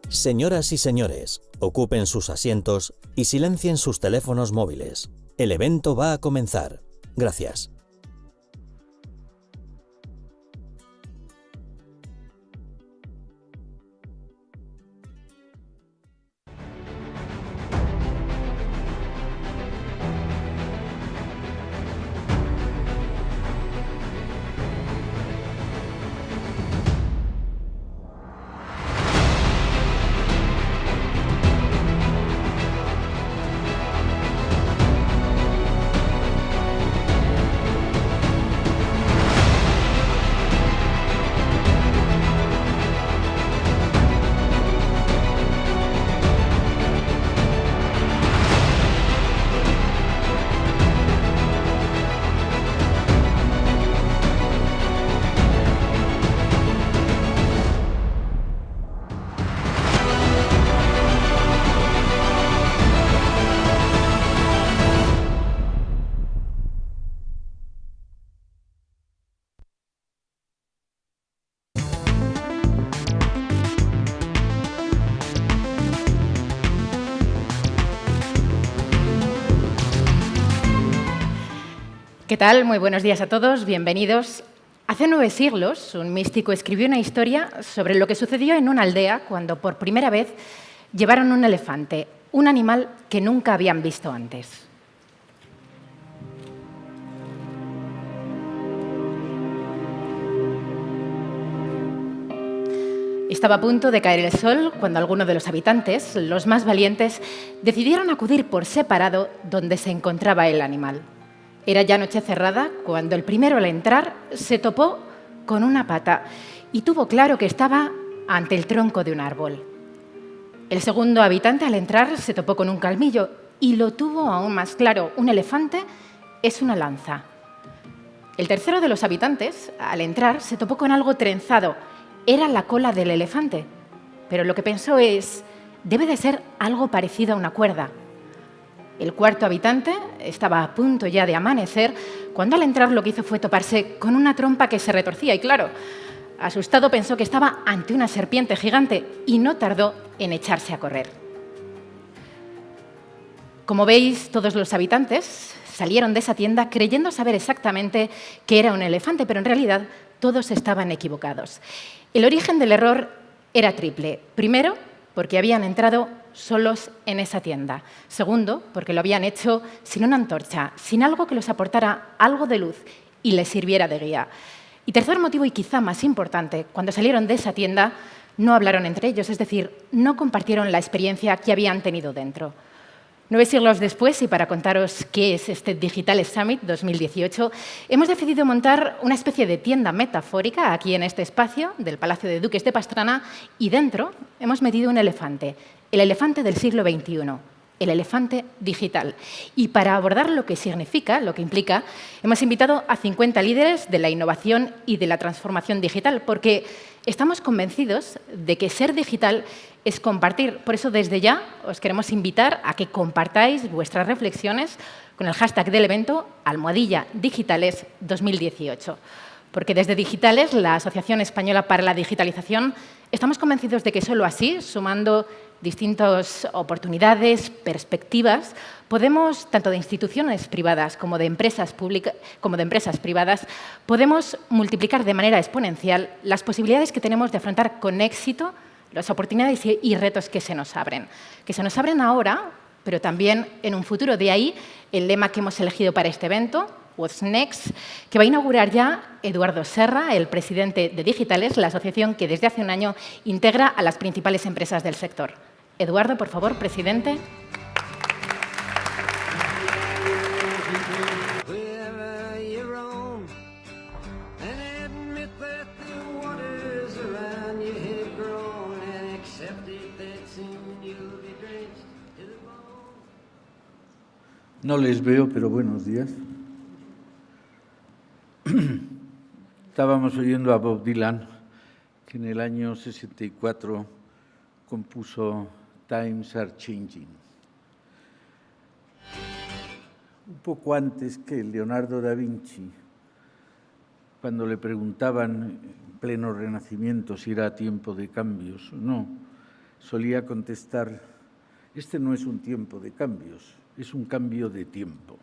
Señoras y señores, ocupen sus asientos y silencien sus teléfonos móviles. El evento va a comenzar. Gracias. ¿Qué tal? Muy buenos días a todos, bienvenidos. Hace 9 siglos, un místico escribió una historia sobre lo que sucedió en una aldea cuando por primera vez llevaron un elefante, un animal que nunca habían visto antes. Estaba a punto de caer el sol cuando algunos de los habitantes, los más valientes, decidieron acudir por separado donde se encontraba el animal. Era ya noche cerrada cuando el primero al entrar se topó con una pata y tuvo claro que estaba ante el tronco de un árbol. El segundo habitante al entrar se topó con un calmillo y lo tuvo aún más claro. Un elefante es una lanza. El tercero de los habitantes al entrar se topó con algo trenzado. Era la cola del elefante, pero lo que pensó es, debe de ser algo parecido a una cuerda. El cuarto habitante estaba a punto ya de amanecer cuando al entrar lo que hizo fue toparse con una trompa que se retorcía y claro, asustado pensó que estaba ante una serpiente gigante y no tardó en echarse a correr. Como veis, todos los habitantes salieron de esa tienda creyendo saber exactamente que era un elefante, pero en realidad todos estaban equivocados. El origen del error era triple. Primero, porque habían entrado solos en esa tienda. Segundo, porque lo habían hecho sin una antorcha, sin algo que les aportara algo de luz y les sirviera de guía. Y tercer motivo, y quizá más importante, cuando salieron de esa tienda no hablaron entre ellos, es decir, no compartieron la experiencia que habían tenido dentro. 9 siglos después, y para contaros qué es este Digital Summit 2018, hemos decidido montar una especie de tienda metafórica aquí en este espacio del Palacio de Duques de Pastrana y dentro hemos metido un elefante, el elefante del siglo XXI, el elefante digital. Y para abordar lo que significa, lo que implica, hemos invitado a 50 líderes de la innovación y de la transformación digital, porque estamos convencidos de que ser digital es compartir. Por eso, desde ya, os queremos invitar a que compartáis vuestras reflexiones con el hashtag del evento #Digitales 2018. Porque desde Digitales, la Asociación Española para la Digitalización, estamos convencidos de que solo así, sumando distintas oportunidades, perspectivas, podemos, tanto de instituciones privadas como de empresas públicas, como de empresas privadas, podemos multiplicar de manera exponencial las posibilidades que tenemos de afrontar con éxito las oportunidades y retos que se nos abren ahora, pero también en un futuro. De ahí el lema que hemos elegido para este evento, What's Next, que va a inaugurar ya Eduardo Serra, el presidente de Digitales, la asociación que desde hace un año integra a las principales empresas del sector. Eduardo, por favor, presidente. No les veo, pero buenos días. Estábamos oyendo a Bob Dylan, que en el año 64 compuso Times Are Changing. Un poco antes que Leonardo da Vinci, cuando le preguntaban en pleno Renacimiento si era tiempo de cambios o no, solía contestar: este no es un tiempo de cambios, es un cambio de tiempo.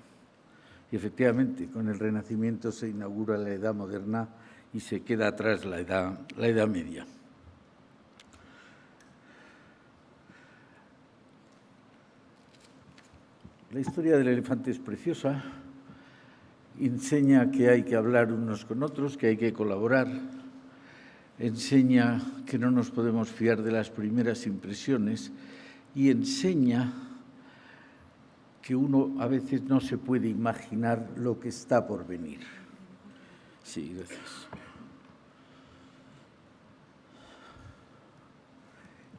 Y efectivamente, con el Renacimiento se inaugura la Edad Moderna y se queda atrás la Edad Media. La historia del elefante es preciosa, enseña que hay que hablar unos con otros, que hay que colaborar, enseña que no nos podemos fiar de las primeras impresiones y enseña que uno a veces no se puede imaginar lo que está por venir. Sí, gracias.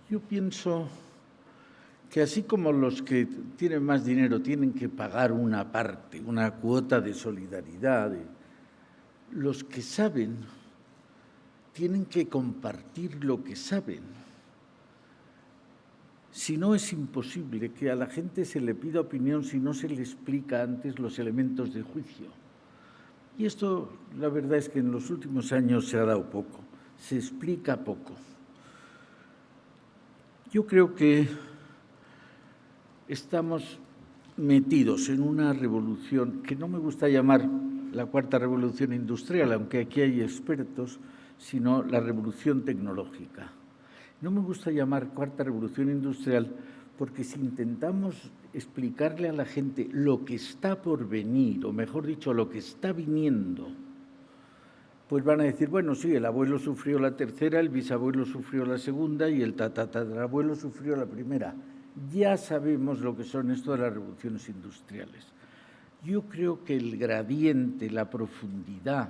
Yo pienso que así como los que tienen más dinero tienen que pagar una parte, una cuota de solidaridad, los que saben tienen que compartir lo que saben. Si no, es imposible que a la gente se le pida opinión si no se le explica antes los elementos de juicio. Y esto, la verdad es que en los últimos años se ha dado poco, se explica poco. Yo creo que estamos metidos en una revolución que no me gusta llamar la cuarta revolución industrial, aunque aquí hay expertos, sino la revolución tecnológica. No me gusta llamar cuarta revolución industrial porque si intentamos explicarle a la gente lo que está por venir, o mejor dicho, lo que está viniendo, pues van a decir, bueno, sí, el abuelo sufrió la tercera, el bisabuelo sufrió la segunda y el tatarabuelo sufrió la primera. Ya sabemos lo que son esto de las revoluciones industriales. Yo creo que el gradiente, la profundidad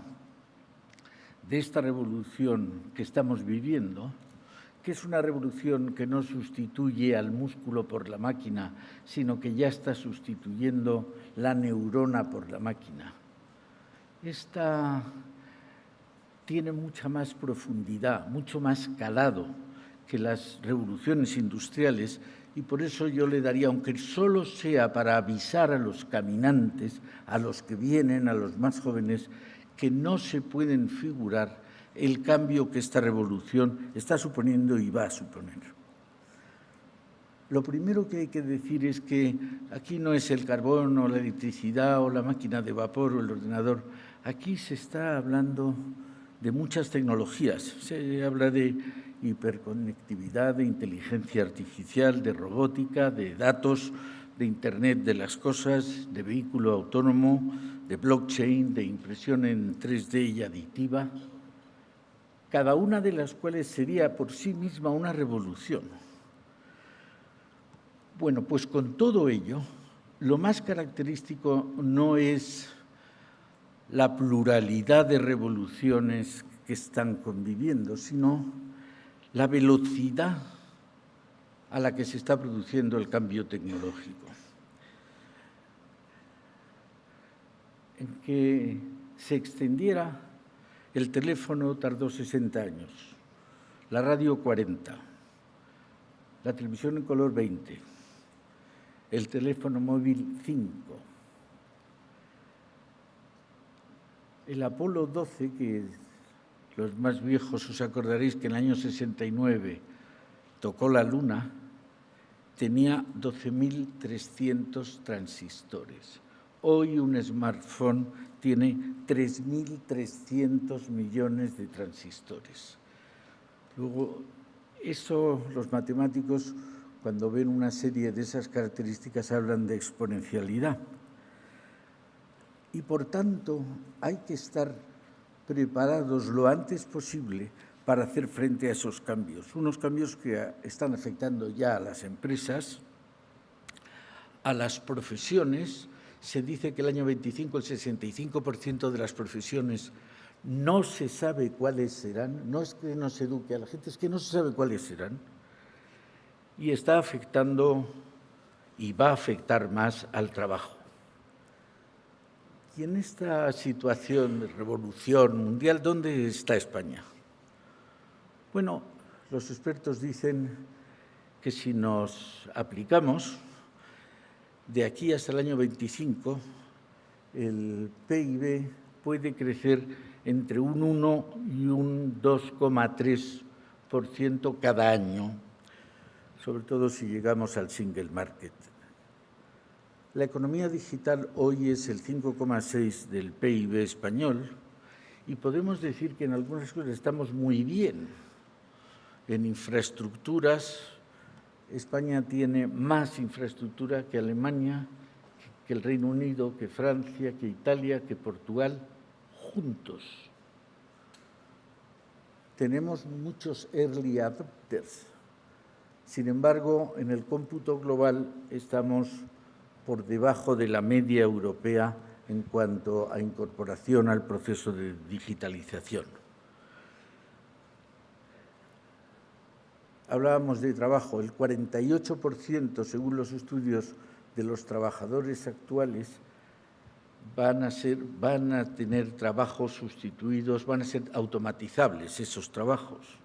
de esta revolución que estamos viviendo, que es una revolución que no sustituye al músculo por la máquina, sino que ya está sustituyendo la neurona por la máquina. Esta tiene mucha más profundidad, mucho más calado que las revoluciones industriales, y por eso yo le daría, aunque solo sea para avisar a los caminantes, a los que vienen, a los más jóvenes, que no se pueden figurar el cambio que esta revolución está suponiendo y va a suponer. Lo primero que hay que decir es que aquí no es el carbón o la electricidad o la máquina de vapor o el ordenador. Aquí se está hablando de muchas tecnologías. Se habla de hiperconectividad, de inteligencia artificial, de robótica, de datos, de Internet de las cosas, de vehículo autónomo, de blockchain, de impresión en 3D y aditiva, cada una de las cuales sería por sí misma una revolución. Bueno, pues con todo ello, lo más característico no es la pluralidad de revoluciones que están conviviendo, sino la velocidad a la que se está produciendo el cambio tecnológico. En que se extendiera el teléfono tardó 60 años, la radio 40, la televisión en color 20, el teléfono móvil 5. El Apolo 12, que los más viejos os acordaréis que en el año 69 tocó la Luna, tenía 12.300 transistores. Hoy un smartphone tiene 3.300 millones de transistores. Luego, eso los matemáticos, cuando ven una serie de esas características, hablan de exponencialidad. Y, por tanto, hay que estar preparados lo antes posible para hacer frente a esos cambios. Unos cambios que están afectando ya a las empresas, a las profesiones. Se dice que el año 25 el 65% de las profesiones no se sabe cuáles serán. No es que no se eduque a la gente, es que no se sabe cuáles serán. Y está afectando y va a afectar más al trabajo. Y en esta situación de revolución mundial, ¿dónde está España? Bueno, los expertos dicen que si nos aplicamos, de aquí hasta el año 25, el PIB puede crecer entre un 1 y un 2,3% cada año, sobre todo si llegamos al single market. La economía digital hoy es el 5,6% del PIB español y podemos decir que en algunas cosas estamos muy bien. En infraestructuras, España tiene más infraestructura que Alemania, que el Reino Unido, que Francia, que Italia, que Portugal, juntos. Tenemos muchos early adopters. Sin embargo, en el cómputo global estamos por debajo de la media europea en cuanto a incorporación al proceso de digitalización. Hablábamos de trabajo, el 48%, según los estudios de los trabajadores actuales, van a tener trabajos sustituidos, van a ser automatizables esos trabajos.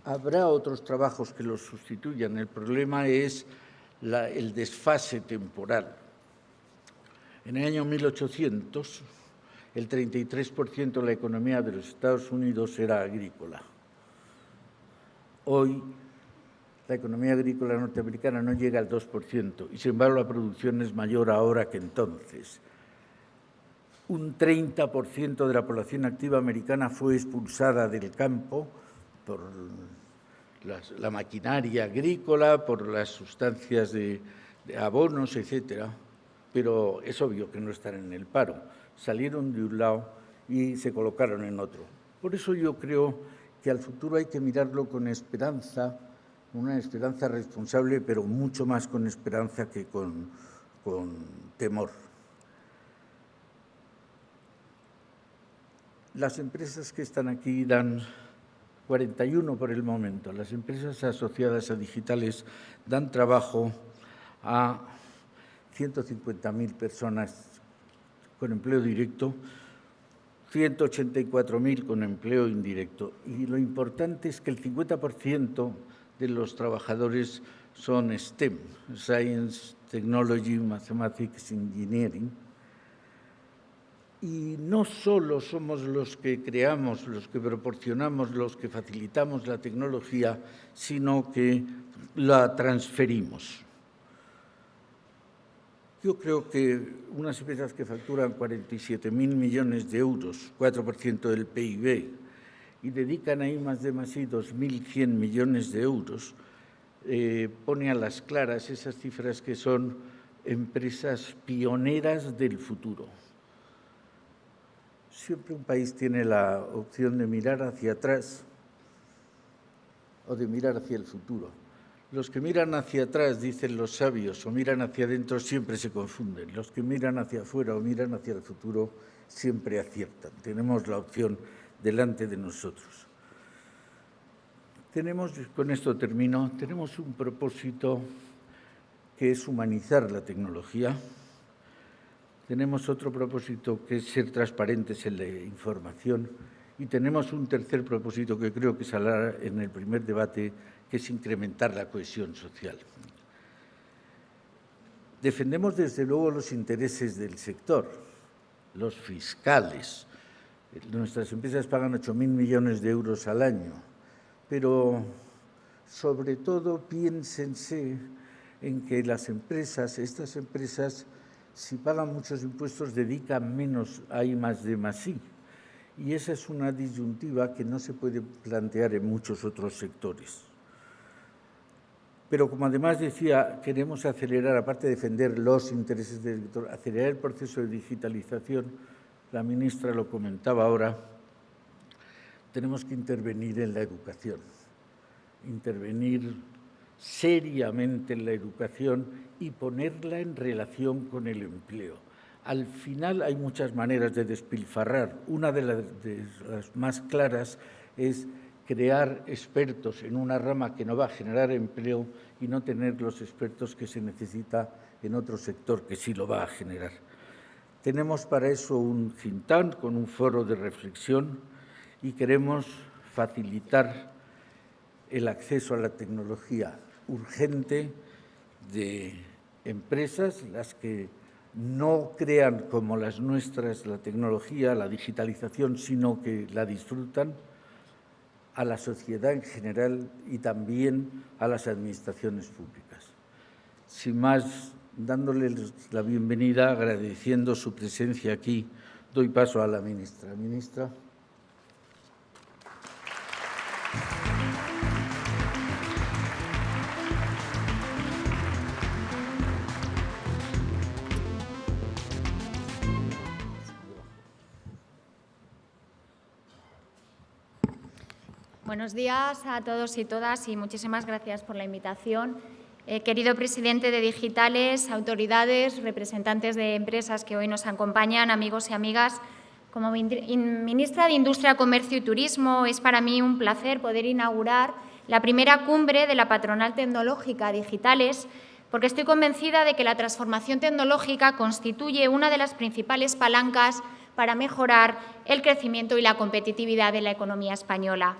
Habrá otros trabajos que los sustituyan, el problema es el desfase temporal. En el año 1800, el 33% de la economía de los Estados Unidos era agrícola. Hoy, la economía agrícola norteamericana no llega al 2% y, sin embargo, la producción es mayor ahora que entonces. Un 30% de la población activa americana fue expulsada del campo por la maquinaria agrícola, por las sustancias de abonos, etcétera, pero es obvio que no están en el paro. Salieron de un lado y se colocaron en otro. Por eso yo creo que al futuro hay que mirarlo con esperanza, una esperanza responsable, pero mucho más con esperanza que con temor. Las empresas que están aquí dan 41 por el momento. Las empresas asociadas a digitales dan trabajo a 150.000 personas con empleo directo, 184.000 con empleo indirecto. Y lo importante es que el 50% de los trabajadores son STEM, Science, Technology, Mathematics, Engineering. Y no solo somos los que creamos, los que proporcionamos, los que facilitamos la tecnología, sino que la transferimos. Yo creo que unas empresas que facturan 47.000 millones de euros, 4% del PIB, y dedican a I+D+I 2.100 millones de euros, pone a las claras esas cifras que son empresas pioneras del futuro. Siempre un país tiene la opción de mirar hacia atrás o de mirar hacia el futuro. Los que miran hacia atrás, dicen los sabios, o miran hacia adentro, siempre se confunden. Los que miran hacia afuera o miran hacia el futuro, siempre aciertan. Tenemos la opción delante de nosotros. Con esto termino, tenemos un propósito que es humanizar la tecnología. Tenemos otro propósito que es ser transparentes en la información y tenemos un tercer propósito que creo que saldrá en el primer debate, que es incrementar la cohesión social. Defendemos desde luego los intereses del sector, los fiscales. Nuestras empresas pagan 8.000 millones de euros al año, pero sobre todo piénsense en que estas empresas, si pagan muchos impuestos, dedican menos a I+D+I. Y esa es una disyuntiva que no se puede plantear en muchos otros sectores. Pero como además decía, queremos acelerar, aparte de defender los intereses del sector, acelerar el proceso de digitalización. La ministra lo comentaba ahora, tenemos que intervenir en la educación, intervenir seriamente en la educación y ponerla en relación con el empleo. Al final hay muchas maneras de despilfarrar. Una de las más claras es crear expertos en una rama que no va a generar empleo y no tener los expertos que se necesita en otro sector que sí lo va a generar. Tenemos para eso un think tank con un foro de reflexión y queremos facilitar el acceso a la tecnología urgente de empresas, las que no crean como las nuestras la tecnología, la digitalización, sino que la disfrutan, a la sociedad en general y también a las administraciones públicas. Sin más, dándoles la bienvenida, agradeciendo su presencia aquí, doy paso a la ministra. Ministra. Buenos días a todos y todas y muchísimas gracias por la invitación. Querido presidente de Digitales, autoridades, representantes de empresas que hoy nos acompañan, amigos y amigas, como ministra de Industria, Comercio y Turismo, es para mí un placer poder inaugurar la primera cumbre de la Patronal Tecnológica Digitales, porque estoy convencida de que la transformación tecnológica constituye una de las principales palancas para mejorar el crecimiento y la competitividad de la economía española.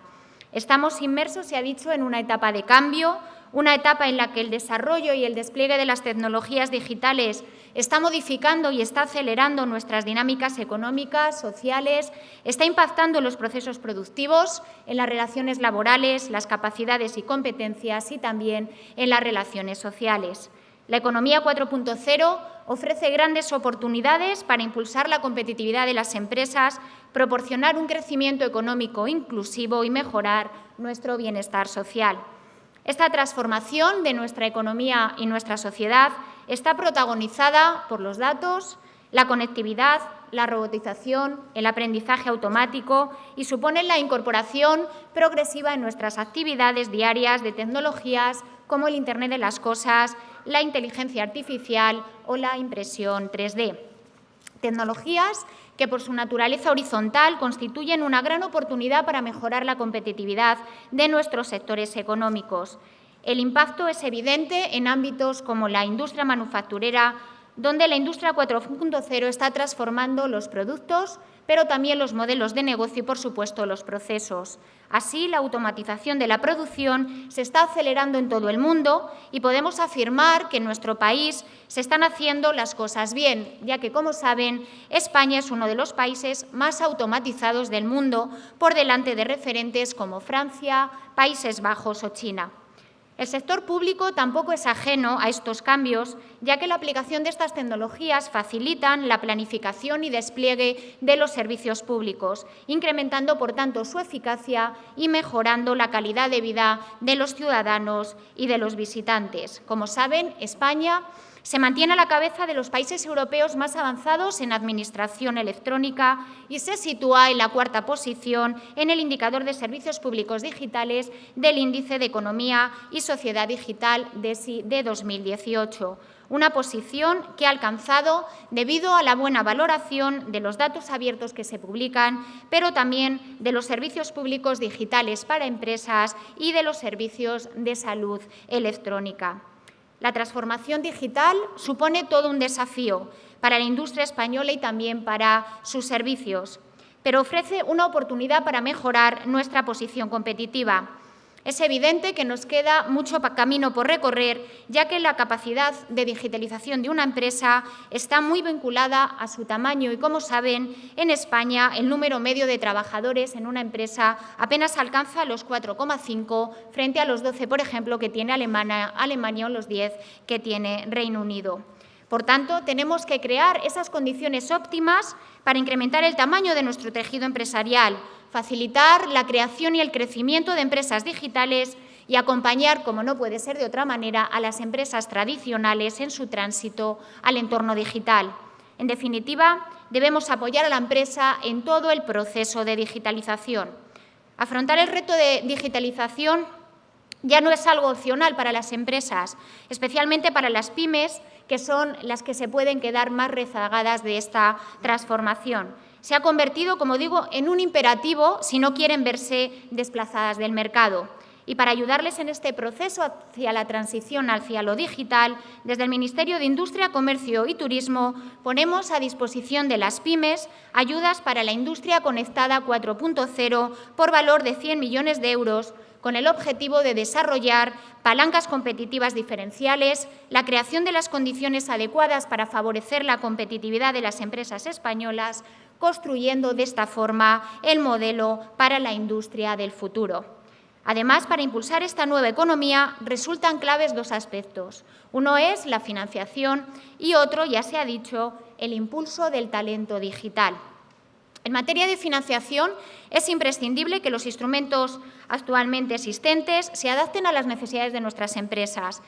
Estamos inmersos, se ha dicho, en una etapa de cambio, una etapa en la que el desarrollo y el despliegue de las tecnologías digitales está modificando y está acelerando nuestras dinámicas económicas, sociales, está impactando en los procesos productivos, en las relaciones laborales, las capacidades y competencias y también en las relaciones sociales. La economía 4.0 ofrece grandes oportunidades para impulsar la competitividad de las empresas, proporcionar un crecimiento económico inclusivo y mejorar nuestro bienestar social. Esta transformación de nuestra economía y nuestra sociedad está protagonizada por los datos, la conectividad, la robotización, el aprendizaje automático y supone la incorporación progresiva en nuestras actividades diarias de tecnologías como el Internet de las cosas, la inteligencia artificial o la impresión 3D. Tecnologías que por su naturaleza horizontal constituyen una gran oportunidad para mejorar la competitividad de nuestros sectores económicos. El impacto es evidente en ámbitos como la industria manufacturera, donde la industria 4.0 está transformando los productos, pero también los modelos de negocio y, por supuesto, los procesos. Así, la automatización de la producción se está acelerando en todo el mundo y podemos afirmar que en nuestro país se están haciendo las cosas bien, ya que, como saben, España es uno de los países más automatizados del mundo, por delante de referentes como Francia, Países Bajos o China. El sector público tampoco es ajeno a estos cambios, ya que la aplicación de estas tecnologías facilitan la planificación y despliegue de los servicios públicos, incrementando, por tanto, su eficacia y mejorando la calidad de vida de los ciudadanos y de los visitantes. Como saben, España se mantiene a la cabeza de los países europeos más avanzados en administración electrónica y se sitúa en la cuarta posición en el indicador de servicios públicos digitales del Índice de Economía y Sociedad Digital DESI de 2018, una posición que ha alcanzado debido a la buena valoración de los datos abiertos que se publican, pero también de los servicios públicos digitales para empresas y de los servicios de salud electrónica. La transformación digital supone todo un desafío para la industria española y también para sus servicios, pero ofrece una oportunidad para mejorar nuestra posición competitiva. Es evidente que nos queda mucho camino por recorrer, ya que la capacidad de digitalización de una empresa está muy vinculada a su tamaño y, como saben, en España el número medio de trabajadores en una empresa apenas alcanza los 4,5 frente a los 12, por ejemplo, que tiene Alemania o los 10 que tiene Reino Unido. Por tanto, tenemos que crear esas condiciones óptimas para incrementar el tamaño de nuestro tejido empresarial, facilitar la creación y el crecimiento de empresas digitales y acompañar, como no puede ser de otra manera, a las empresas tradicionales en su tránsito al entorno digital. En definitiva, debemos apoyar a la empresa en todo el proceso de digitalización. Afrontar el reto de digitalización ya no es algo opcional para las empresas, especialmente para las pymes, que son las que se pueden quedar más rezagadas de esta transformación. Se ha convertido, como digo, en un imperativo si no quieren verse desplazadas del mercado. Y para ayudarles en este proceso hacia la transición hacia lo digital, desde el Ministerio de Industria, Comercio y Turismo ponemos a disposición de las pymes ayudas para la industria conectada 4.0 por valor de 100 millones de euros, con el objetivo de desarrollar palancas competitivas diferenciales, la creación de las condiciones adecuadas para favorecer la competitividad de las empresas españolas, construyendo de esta forma el modelo para la industria del futuro. Además, para impulsar esta nueva economía resultan claves dos aspectos. Uno es la financiación y otro, ya se ha dicho, el impulso del talento digital. En materia de financiación, es imprescindible que los instrumentos actualmente existentes se adapten a las necesidades de nuestras empresas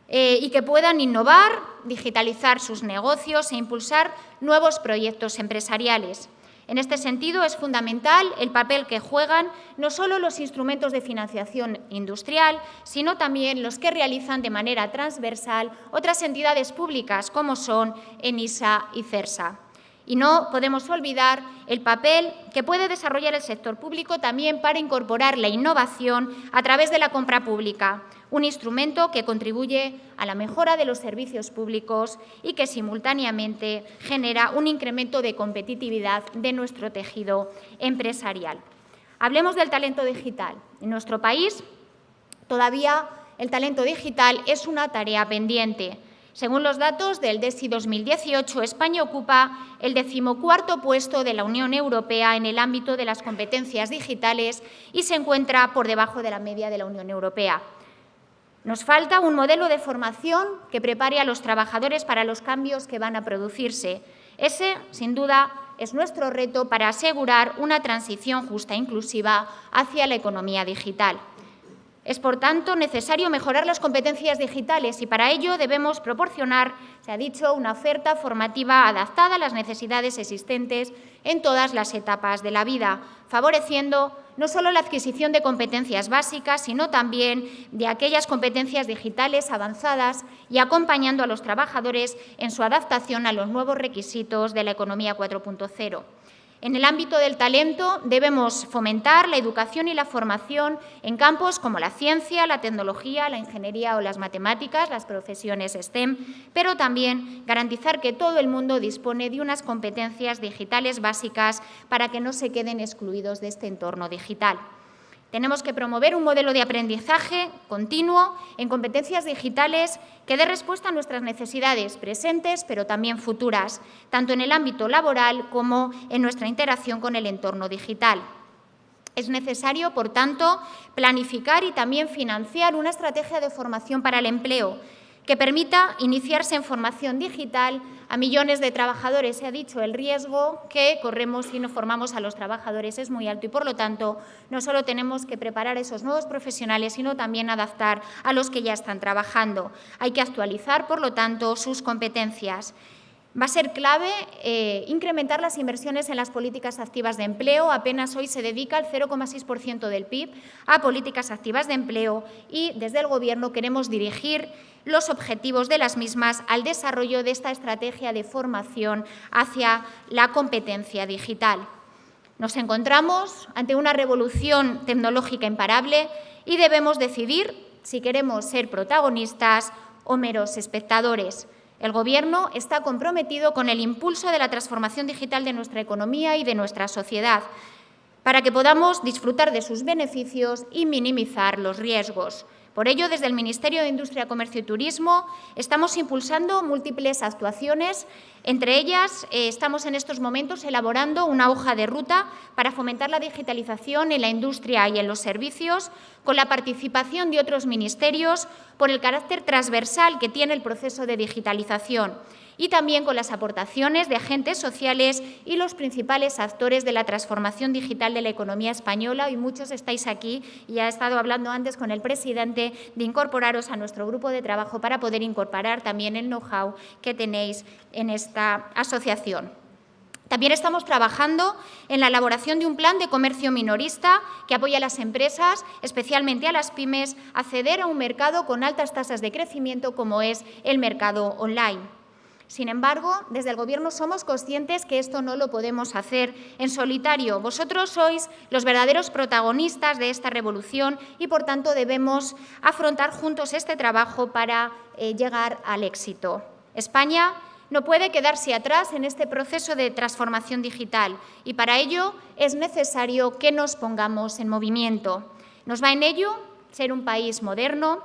y que puedan innovar, digitalizar sus negocios e impulsar nuevos proyectos empresariales. En este sentido, es fundamental el papel que juegan no solo los instrumentos de financiación industrial, sino también los que realizan de manera transversal otras entidades públicas, como son ENISA y CERSA. Y no podemos olvidar el papel que puede desarrollar el sector público también para incorporar la innovación a través de la compra pública, un instrumento que contribuye a la mejora de los servicios públicos y que simultáneamente genera un incremento de competitividad de nuestro tejido empresarial. Hablemos del talento digital. En nuestro país, todavía el talento digital es una tarea pendiente. Según los datos del DESI 2018, España ocupa el 14º puesto de la Unión Europea en el ámbito de las competencias digitales y se encuentra por debajo de la media de la Unión Europea. Nos falta un modelo de formación que prepare a los trabajadores para los cambios que van a producirse. Ese, sin duda, es nuestro reto para asegurar una transición justa e inclusiva hacia la economía digital. Es, por tanto, necesario mejorar las competencias digitales y para ello debemos proporcionar, se ha dicho, una oferta formativa adaptada a las necesidades existentes en todas las etapas de la vida, favoreciendo no solo la adquisición de competencias básicas, sino también de aquellas competencias digitales avanzadas y acompañando a los trabajadores en su adaptación a los nuevos requisitos de la economía 4.0. En el ámbito del talento debemos fomentar la educación y la formación en campos como la ciencia, la tecnología, la ingeniería o las matemáticas, las profesiones STEM, pero también garantizar que todo el mundo dispone de unas competencias digitales básicas para que no se queden excluidos de este entorno digital. Tenemos que promover un modelo de aprendizaje continuo en competencias digitales que dé respuesta a nuestras necesidades presentes, pero también futuras, tanto en el ámbito laboral como en nuestra interacción con el entorno digital. Es necesario, por tanto, planificar y también financiar una estrategia de formación para el empleo que permita iniciarse en formación digital a millones de trabajadores. Se ha dicho, el riesgo que corremos si no formamos a los trabajadores es muy alto y, por lo tanto, no solo tenemos que preparar a esos nuevos profesionales, sino también adaptar a los que ya están trabajando. Hay que actualizar, por lo tanto, sus competencias. Va a ser clave incrementar las inversiones en las políticas activas de empleo. Apenas hoy se dedica el 0,6% del PIB a políticas activas de empleo y desde el Gobierno queremos dirigir los objetivos de las mismas al desarrollo de esta estrategia de formación hacia la competencia digital. Nos encontramos ante una revolución tecnológica imparable y debemos decidir si queremos ser protagonistas o meros espectadores. El Gobierno está comprometido con el impulso de la transformación digital de nuestra economía y de nuestra sociedad, para que podamos disfrutar de sus beneficios y minimizar los riesgos. Por ello, desde el Ministerio de Industria, Comercio y Turismo estamos impulsando múltiples actuaciones. Entre ellas, estamos en estos momentos elaborando una hoja de ruta para fomentar la digitalización en la industria y en los servicios, con la participación de otros ministerios por el carácter transversal que tiene el proceso de digitalización y también con las aportaciones de agentes sociales y los principales actores de la transformación digital de la economía española. Y muchos estáis aquí y ya he estado hablando antes con el presidente de incorporaros a nuestro grupo de trabajo para poder incorporar también el know-how que tenéis en esta asociación. También estamos trabajando en la elaboración de un plan de comercio minorista que apoya a las empresas, especialmente a las pymes, a acceder a un mercado con altas tasas de crecimiento como es el mercado online. Sin embargo, desde el Gobierno somos conscientes que esto no lo podemos hacer en solitario. Vosotros sois los verdaderos protagonistas de esta revolución y, por tanto, debemos afrontar juntos este trabajo para llegar al éxito. España no puede quedarse atrás en este proceso de transformación digital y, para ello, es necesario que nos pongamos en movimiento. Nos va en ello ser un país moderno,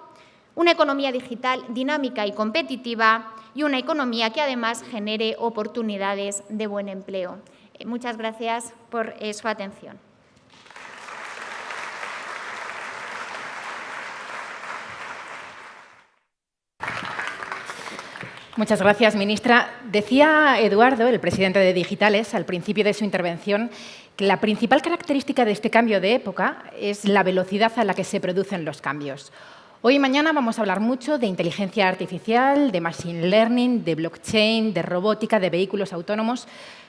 una economía digital dinámica y competitiva y una economía que además genere oportunidades de buen empleo. Muchas gracias por su atención. Muchas gracias, ministra. Decía Eduardo, el presidente de Digitales, al principio de su intervención, que la principal característica de este cambio de época es la velocidad a la que se producen los cambios. Hoy y mañana vamos a hablar mucho de inteligencia artificial, de machine learning, de blockchain, de robótica, de vehículos autónomos,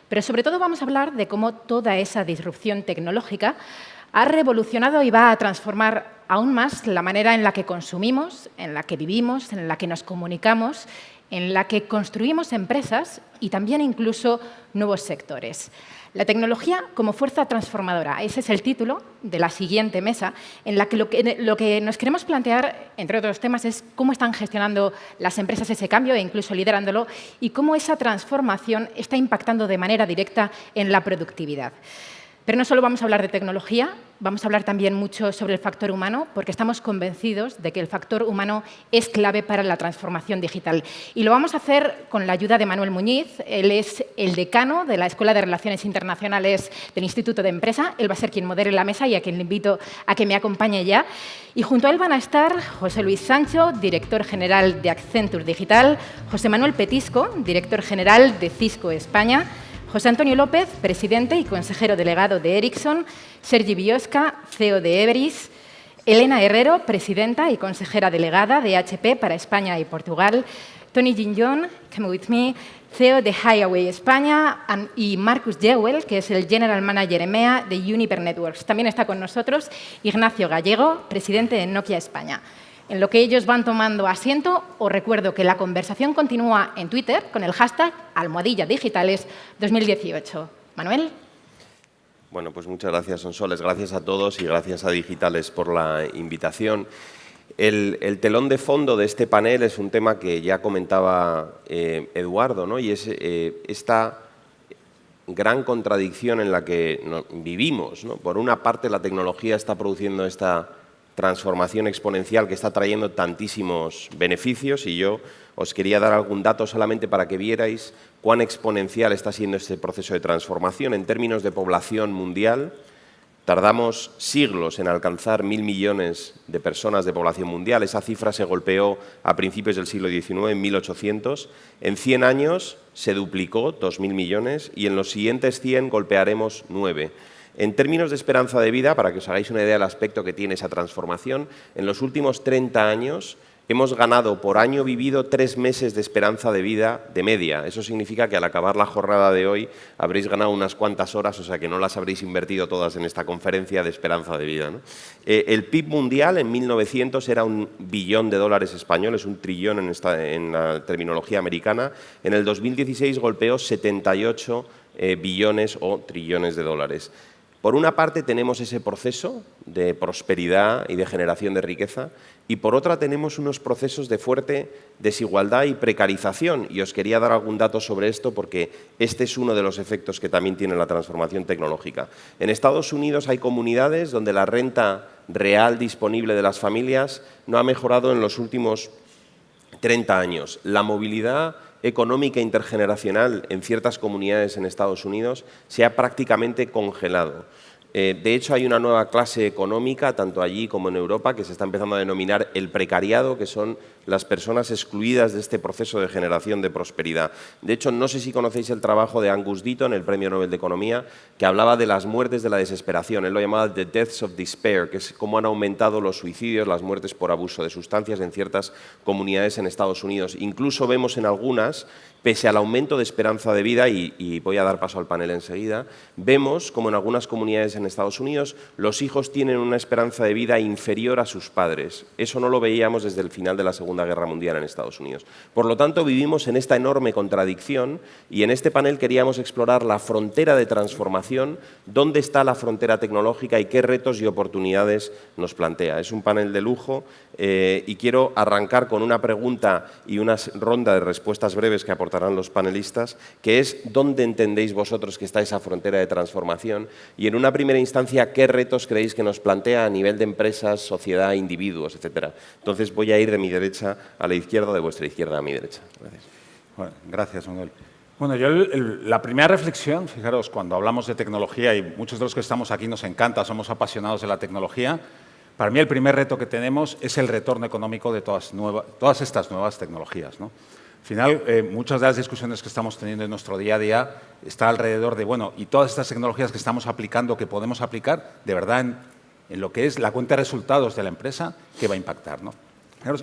pero sobre todo vamos a hablar de cómo toda esa disrupción tecnológica ha revolucionado y va a transformar aún más la manera en la que consumimos, en la que vivimos, en la que nos comunicamos, en la que construimos empresas y también incluso nuevos sectores. La tecnología como fuerza transformadora. Ese es el título de la siguiente mesa, en la que lo que nos queremos plantear, entre otros temas, es cómo están gestionando las empresas ese cambio e incluso liderándolo y cómo esa transformación está impactando de manera directa en la productividad. Pero no solo vamos a hablar de tecnología, vamos a hablar también mucho sobre el factor humano, porque estamos convencidos de que el factor humano es clave para la transformación digital. Y lo vamos a hacer con la ayuda de Manuel Muñiz. Él es el decano de la Escuela de Relaciones Internacionales del Instituto de Empresa. Él va a ser quien modere la mesa y a quien le invito a que me acompañe ya. Y junto a él van a estar José Luis Sancho, director general de Accenture Digital, José Manuel Petisco, director general de Cisco España, José Antonio López, presidente y consejero delegado de Ericsson, Sergi Biosca, CEO de Everis, Elena Herrero, presidenta y consejera delegada de HP para España y Portugal, Tony Ginjon, come with me, CEO de Highway España, y Marcus Jewell, que es el General Manager EMEA de Uniper Networks. También está con nosotros Ignacio Gallego, presidente de Nokia España. En lo que ellos van tomando asiento, os recuerdo que la conversación continúa en Twitter con el hashtag #almohadilla-digitales2018. Manuel. Bueno, pues muchas gracias, Sonsoles. Gracias a todos y gracias a Digitales por la invitación. El telón de fondo de este panel es un tema que ya comentaba Eduardo, ¿no? Y es esta gran contradicción en la que vivimos, ¿no? Por una parte, la tecnología está produciendo esta transformación exponencial que está trayendo tantísimos beneficios y yo os quería dar algún dato solamente para que vierais cuán exponencial está siendo este proceso de transformación. En términos de población mundial, tardamos siglos en alcanzar 1.000 millones de personas de población mundial. Esa cifra se golpeó a principios del siglo XIX, en 1800. En 100 años se duplicó, 2.000 millones, y en los siguientes 100 golpearemos 9. En términos de esperanza de vida, para que os hagáis una idea del aspecto que tiene esa transformación, en los últimos 30 años hemos ganado por año vivido 3 meses de esperanza de vida de media. Eso significa que al acabar la jornada de hoy habréis ganado unas cuantas horas, o sea que no las habréis invertido todas en esta conferencia de esperanza de vida, ¿no? El PIB mundial en 1900 era $1 billón españoles, 1 trillón en la terminología americana. En el 2016 golpeó 78 billones o trillones de dólares. Por una parte tenemos ese proceso de prosperidad y de generación de riqueza y por otra tenemos unos procesos de fuerte desigualdad y precarización. Y os quería dar algún dato sobre esto porque este es uno de los efectos que también tiene la transformación tecnológica. En Estados Unidos hay comunidades donde la renta real disponible de las familias no ha mejorado en los últimos 30 años. La movilidad económica intergeneracional en ciertas comunidades en Estados Unidos se ha prácticamente congelado. De hecho, hay una nueva clase económica, tanto allí como en Europa, que se está empezando a denominar el precariado, que son las personas excluidas de este proceso de generación de prosperidad. De hecho, no sé si conocéis el trabajo de Angus Deaton, el Premio Nobel de Economía, que hablaba de las muertes de la desesperación. Él lo llamaba The Deaths of Despair, que es cómo han aumentado los suicidios, las muertes por abuso de sustancias en ciertas comunidades en Estados Unidos. Incluso vemos en algunas, pese al aumento de esperanza de vida, y voy a dar paso al panel enseguida, vemos como en algunas comunidades en Estados Unidos, los hijos tienen una esperanza de vida inferior a sus padres. Eso no lo veíamos desde el final de la Segunda Guerra Mundial en Estados Unidos. Por lo tanto, vivimos en esta enorme contradicción y en este panel queríamos explorar la frontera de transformación, dónde está la frontera tecnológica y qué retos y oportunidades nos plantea. Es un panel de lujo y quiero arrancar con una pregunta y una ronda de respuestas breves que aportarán los panelistas, que es ¿dónde entendéis vosotros que está esa frontera de transformación? Y en una primera instancia, ¿qué retos creéis que nos plantea a nivel de empresas, sociedad, individuos, etcétera? Entonces voy a ir de mi derecha a la izquierda, de vuestra izquierda a mi derecha. Gracias. Bueno, gracias, Manuel. Bueno, yo la primera reflexión, fijaros, cuando hablamos de tecnología, y muchos de los que estamos aquí nos encanta, somos apasionados de la tecnología, para mí el primer reto que tenemos es el retorno económico de todas estas nuevas tecnologías, ¿no? Al final, muchas de las discusiones que estamos teniendo en nuestro día a día está alrededor de, bueno, y todas estas tecnologías que estamos aplicando, que podemos aplicar, de verdad, en lo que es la cuenta de resultados de la empresa, ¿qué va a impactar, ¿no?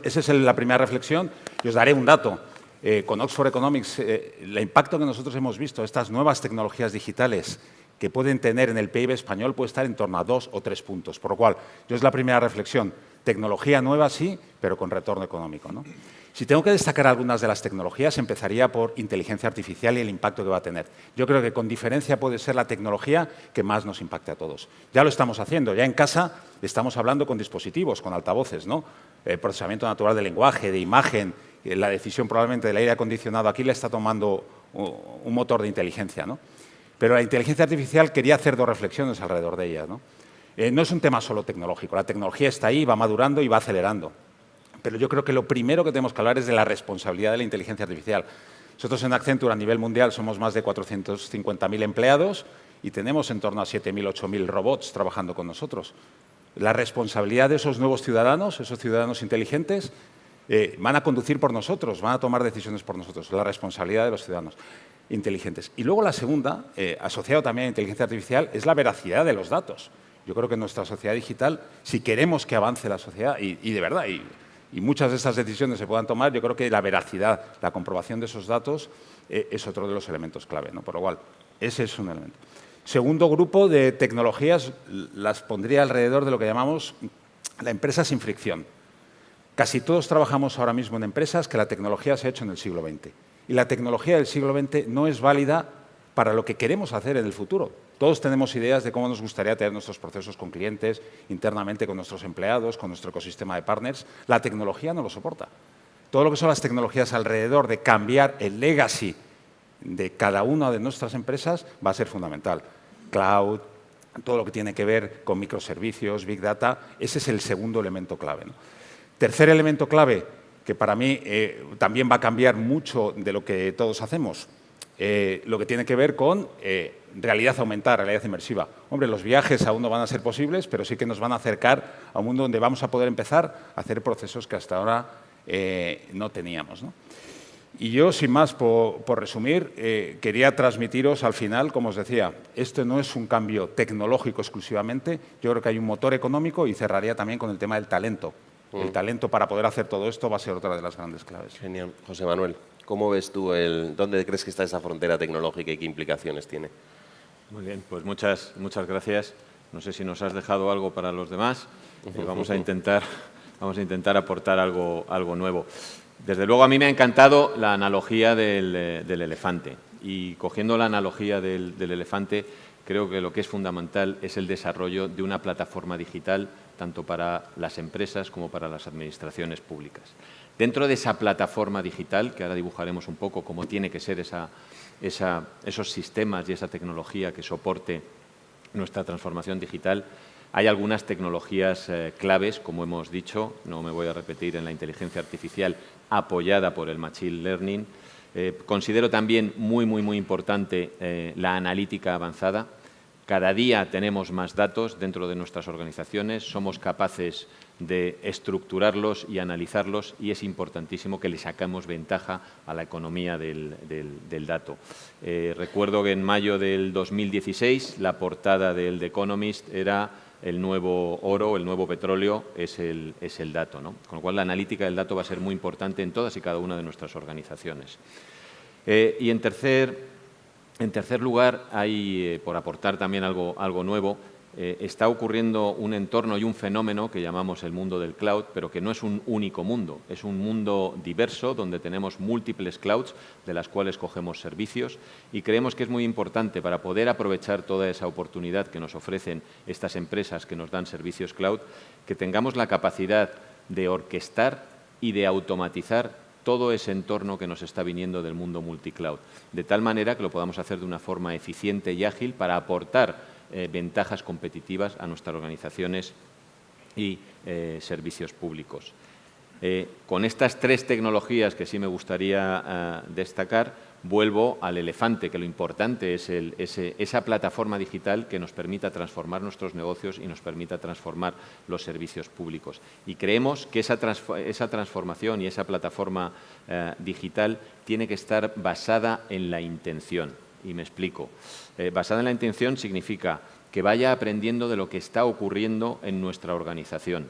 Esa es la primera reflexión. Y os daré un dato. Con Oxford Economics, el impacto que nosotros hemos visto, estas nuevas tecnologías digitales que pueden tener en el PIB español puede estar en torno a 2 o 3 puntos. Por lo cual, yo es la primera reflexión. Tecnología nueva sí, pero con retorno económico, ¿no? Si tengo que destacar algunas de las tecnologías, empezaría por inteligencia artificial y el impacto que va a tener. Yo creo que con diferencia puede ser la tecnología que más nos impacte a todos. Ya lo estamos haciendo, ya en casa estamos hablando con dispositivos, con altavoces, ¿no? Procesamiento natural del lenguaje, de imagen, la decisión probablemente del aire acondicionado, aquí le está tomando un motor de inteligencia, ¿no? Pero la inteligencia artificial quería hacer 2 reflexiones alrededor de ella, ¿no? No es un tema solo tecnológico, la tecnología está ahí, va madurando y va acelerando. Pero yo creo que lo primero que tenemos que hablar es de la responsabilidad de la inteligencia artificial. Nosotros en Accenture a nivel mundial somos más de 450.000 empleados y tenemos en torno a 7.000, 8.000 robots trabajando con nosotros. La responsabilidad de esos nuevos ciudadanos, esos ciudadanos inteligentes, van a conducir por nosotros, van a tomar decisiones por nosotros. La responsabilidad de los ciudadanos inteligentes. Y luego la segunda, asociado también a inteligencia artificial, es la veracidad de los datos. Yo creo que en nuestra sociedad digital, si queremos que avance la sociedad, y de verdad, y muchas de estas decisiones se puedan tomar, yo creo que la veracidad, la comprobación de esos datos es otro de los elementos clave, ¿no? Por lo cual, ese es un elemento. Segundo grupo de tecnologías las pondría alrededor de lo que llamamos la empresa sin fricción. Casi todos trabajamos ahora mismo en empresas que la tecnología se ha hecho en el siglo XX. Y la tecnología del siglo XX no es válida para lo que queremos hacer en el futuro. Todos tenemos ideas de cómo nos gustaría tener nuestros procesos con clientes, internamente con nuestros empleados, con nuestro ecosistema de partners. La tecnología no lo soporta. Todo lo que son las tecnologías alrededor de cambiar el legacy de cada una de nuestras empresas va a ser fundamental. Cloud, todo lo que tiene que ver con microservicios, Big Data, ese es el segundo elemento clave, ¿no? Tercer elemento clave, que para mí también va a cambiar mucho de lo que todos hacemos, lo que tiene que ver con realidad aumentada, realidad inmersiva. Hombre, los viajes aún no van a ser posibles, pero sí que nos van a acercar a un mundo donde vamos a poder empezar a hacer procesos que hasta ahora no teníamos, ¿no? Y yo, sin más, por resumir, quería transmitiros al final, como os decía, esto no es un cambio tecnológico exclusivamente, yo creo que hay un motor económico y cerraría también con el tema del talento. El talento para poder hacer todo esto va a ser otra de las grandes claves. Genial. José Manuel, ¿cómo ves tú dónde crees que está esa frontera tecnológica y qué implicaciones tiene? Muy bien, pues muchas gracias. No sé si nos has dejado algo para los demás. Vamos a intentar aportar algo nuevo. Desde luego, a mí me ha encantado la analogía del elefante. Y cogiendo la analogía del elefante, creo que lo que es fundamental es el desarrollo de una plataforma digital, tanto para las empresas como para las administraciones públicas. Dentro de esa plataforma digital, que ahora dibujaremos un poco cómo tiene que ser esos sistemas y esa tecnología que soporte nuestra transformación digital, hay algunas tecnologías claves, como hemos dicho, no me voy a repetir, en la inteligencia artificial apoyada por el Machine Learning. Considero también muy importante la analítica avanzada. Cada día tenemos más datos dentro de nuestras organizaciones, somos capaces de estructurarlos y analizarlos y es importantísimo que le sacamos ventaja a la economía del dato. Recuerdo que en mayo del 2016 la portada del The Economist era el nuevo oro, el nuevo petróleo es el dato, ¿no? Con lo cual la analítica del dato va a ser muy importante en todas y cada una de nuestras organizaciones. Y en tercer lugar, hay, por aportar también algo nuevo, está ocurriendo un entorno y un fenómeno que llamamos el mundo del cloud, pero que no es un único mundo, es un mundo diverso donde tenemos múltiples clouds de las cuales cogemos servicios y creemos que es muy importante para poder aprovechar toda esa oportunidad que nos ofrecen estas empresas que nos dan servicios cloud, que tengamos la capacidad de orquestar y de automatizar todo ese entorno que nos está viniendo del mundo multicloud, de tal manera que lo podamos hacer de una forma eficiente y ágil para aportar ventajas competitivas a nuestras organizaciones y servicios públicos. Con estas tres tecnologías que sí me gustaría destacar, vuelvo al elefante, que lo importante es esa plataforma digital que nos permita transformar nuestros negocios y nos permita transformar los servicios públicos. Y creemos que esa transformación y esa plataforma digital tiene que estar basada en la intención. Y me explico. Basada en la intención significa que vaya aprendiendo de lo que está ocurriendo en nuestra organización,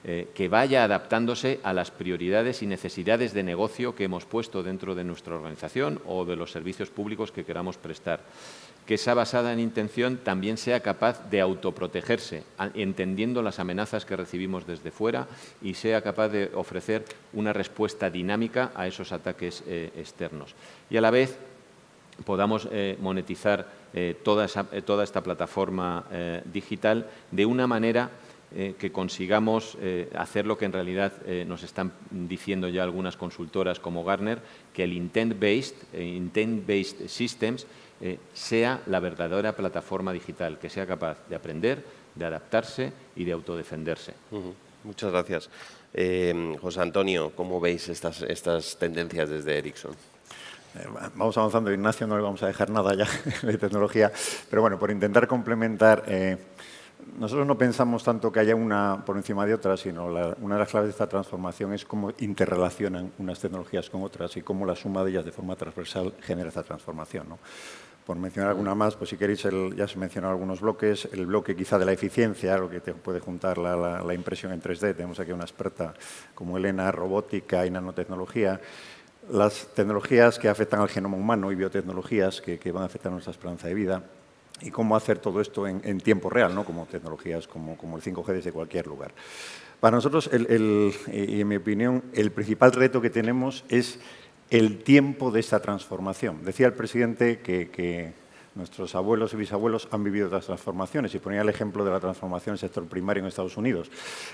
que vaya adaptándose a las prioridades y necesidades de negocio que hemos puesto dentro de nuestra organización o de los servicios públicos que queramos prestar. Que esa basada en intención también sea capaz de autoprotegerse, entendiendo las amenazas que recibimos desde fuera y sea capaz de ofrecer una respuesta dinámica a esos ataques externos. Y a la vez podamos monetizar toda esta plataforma digital de una manera que consigamos hacer lo que en realidad nos están diciendo ya algunas consultoras como Gartner, que el Intent-Based Systems sea la verdadera plataforma digital, que sea capaz de aprender, de adaptarse y de autodefenderse. Muchas gracias. José Antonio, ¿cómo veis estas tendencias desde Ericsson? Vamos avanzando, Ignacio, no le vamos a dejar nada ya de tecnología, pero bueno, por intentar complementar, nosotros no pensamos tanto que haya una por encima de otra, sino una de las claves de esta transformación es cómo interrelacionan unas tecnologías con otras y cómo la suma de ellas de forma transversal genera esta transformación, ¿no? Por mencionar alguna más, pues si queréis, ya se mencionaron algunos bloques, el bloque quizá de la eficiencia, lo que te puede juntar la impresión en 3D, tenemos aquí una experta como Elena, robótica y nanotecnología, las tecnologías que afectan al genoma humano y biotecnologías que van a afectar nuestra esperanza de vida y cómo hacer todo esto en tiempo real, ¿no? Como tecnologías como el 5G desde cualquier lugar. Para nosotros, y en mi opinión, el principal reto que tenemos es el tiempo de esta transformación. Decía el presidente que nuestros abuelos y bisabuelos han vivido otras transformaciones y ponía el ejemplo de la transformación del sector primario en Estados Unidos.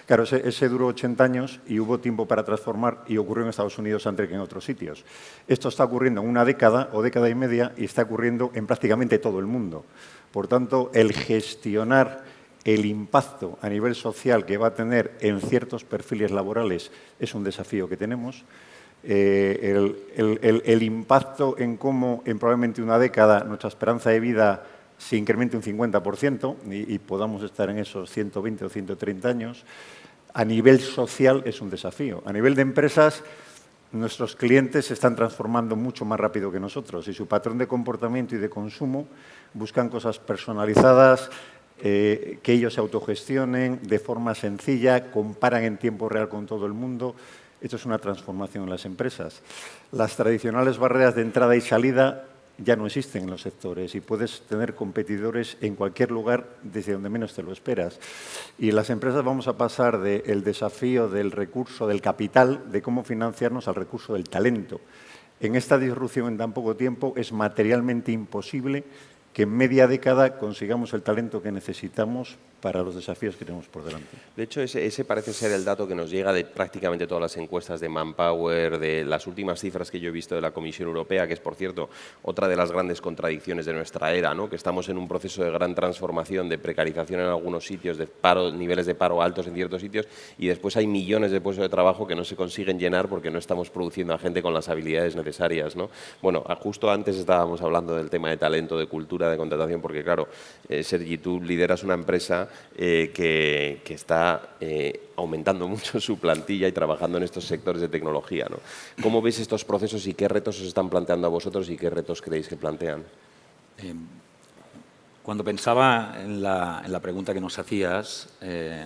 Claro, ese duró 80 años y hubo tiempo para transformar y ocurrió en Estados Unidos antes que en otros sitios. Esto está ocurriendo en una década o década y media y está ocurriendo en prácticamente todo el mundo. Por tanto, el gestionar el impacto a nivel social que va a tener en ciertos perfiles laborales es un desafío que tenemos. El impacto en cómo en probablemente una década nuestra esperanza de vida se incremente un 50% y podamos estar en esos 120 o 130 años, a nivel social es un desafío. A nivel de empresas, nuestros clientes se están transformando mucho más rápido que nosotros y su patrón de comportamiento y de consumo buscan cosas personalizadas, que ellos se autogestionen de forma sencilla, comparan en tiempo real con todo el mundo. Esto es una transformación en las empresas. Las tradicionales barreras de entrada y salida ya no existen en los sectores y puedes tener competidores en cualquier lugar desde donde menos te lo esperas. Y en las empresas vamos a pasar del desafío del recurso del capital, de cómo financiarnos, al recurso del talento. En esta disrupción en tan poco tiempo es materialmente imposible que en media década consigamos el talento que necesitamos para los desafíos que tenemos por delante. De hecho, ese parece ser el dato que nos llega de prácticamente todas las encuestas de Manpower, de las últimas cifras que yo he visto de la Comisión Europea, que es, por cierto, otra de las grandes contradicciones de nuestra era, ¿no? Que estamos en un proceso de gran transformación, de precarización en algunos sitios, de niveles de paro altos en ciertos sitios, y después hay millones de puestos de trabajo que no se consiguen llenar porque no estamos produciendo a gente con las habilidades necesarias, ¿no? Bueno, justo antes estábamos hablando del tema de talento, de cultura, de contratación, porque claro, Sergi, tú lideras una empresa que está aumentando mucho su plantilla y trabajando en estos sectores de tecnología, ¿no? ¿Cómo veis estos procesos y qué retos os están planteando a vosotros y qué retos creéis que plantean? Cuando pensaba en la pregunta que nos hacías,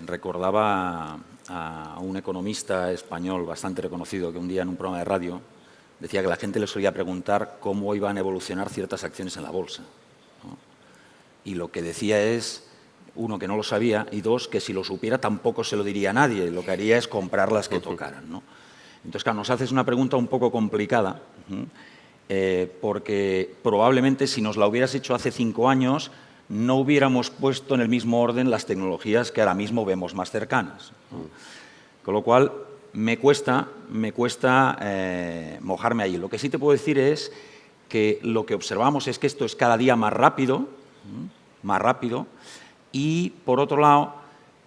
recordaba a un economista español bastante reconocido que un día en un programa de radio decía que la gente le solía preguntar cómo iban a evolucionar ciertas acciones en la bolsa, ¿no? Y lo que decía es Uno, que no lo sabía, y dos, que si lo supiera tampoco se lo diría a nadie. Lo que haría es comprar las que tocaran, ¿no? Entonces, claro, nos haces una pregunta un poco complicada, porque probablemente si nos la hubieras hecho hace 5 años, no hubiéramos puesto en el mismo orden las tecnologías que ahora mismo vemos más cercanas, ¿no? Con lo cual, me cuesta mojarme ahí. Lo que sí te puedo decir es que lo que observamos es que esto es cada día más rápido, y, por otro lado,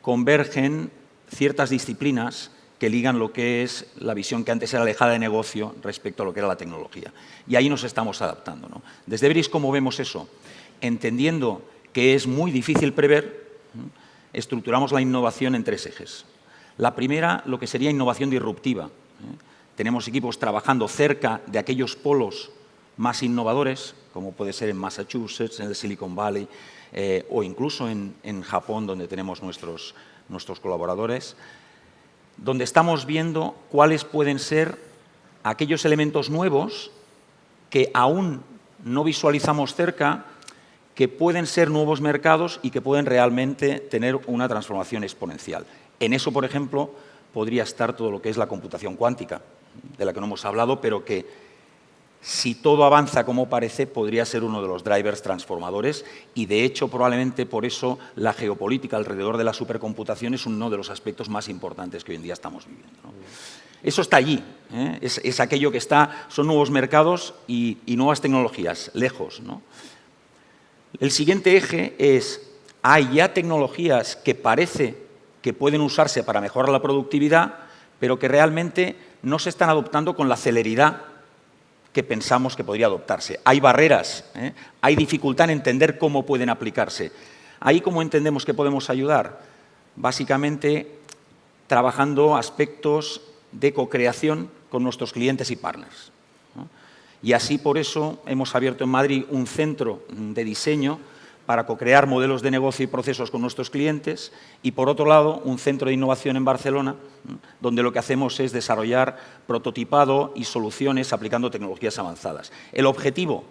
convergen ciertas disciplinas que ligan lo que es la visión que antes era alejada de negocio respecto a lo que era la tecnología. Y ahí nos estamos adaptando, ¿no? Desde Everis, ¿cómo vemos eso? Entendiendo que es muy difícil prever, estructuramos la innovación en 3 ejes. La primera, lo que sería innovación disruptiva. Tenemos equipos trabajando cerca de aquellos polos más innovadores, como puede ser en Massachusetts, en el Silicon Valley, o incluso en Japón, donde tenemos nuestros colaboradores, donde estamos viendo cuáles pueden ser aquellos elementos nuevos que aún no visualizamos cerca, que pueden ser nuevos mercados y que pueden realmente tener una transformación exponencial. En eso, por ejemplo, podría estar todo lo que es la computación cuántica, de la que no hemos hablado, pero que, si todo avanza como parece, podría ser uno de los drivers transformadores y, de hecho, probablemente por eso la geopolítica alrededor de la supercomputación es uno de los aspectos más importantes que hoy en día estamos viviendo, ¿no? Eso está allí, es aquello que está, son nuevos mercados y nuevas tecnologías, lejos, ¿no? El siguiente eje es, hay ya tecnologías que parece que pueden usarse para mejorar la productividad, pero que realmente no se están adoptando con la celeridad que pensamos que podría adoptarse. Hay barreras, hay dificultad en entender cómo pueden aplicarse. Ahí, ¿cómo entendemos que podemos ayudar? Básicamente, trabajando aspectos de co-creación con nuestros clientes y partners, ¿no? Y así, por eso, hemos abierto en Madrid un centro de diseño para co-crear modelos de negocio y procesos con nuestros clientes, y, por otro lado, un centro de innovación en Barcelona, donde lo que hacemos es desarrollar prototipado y soluciones aplicando tecnologías avanzadas. El objetivo,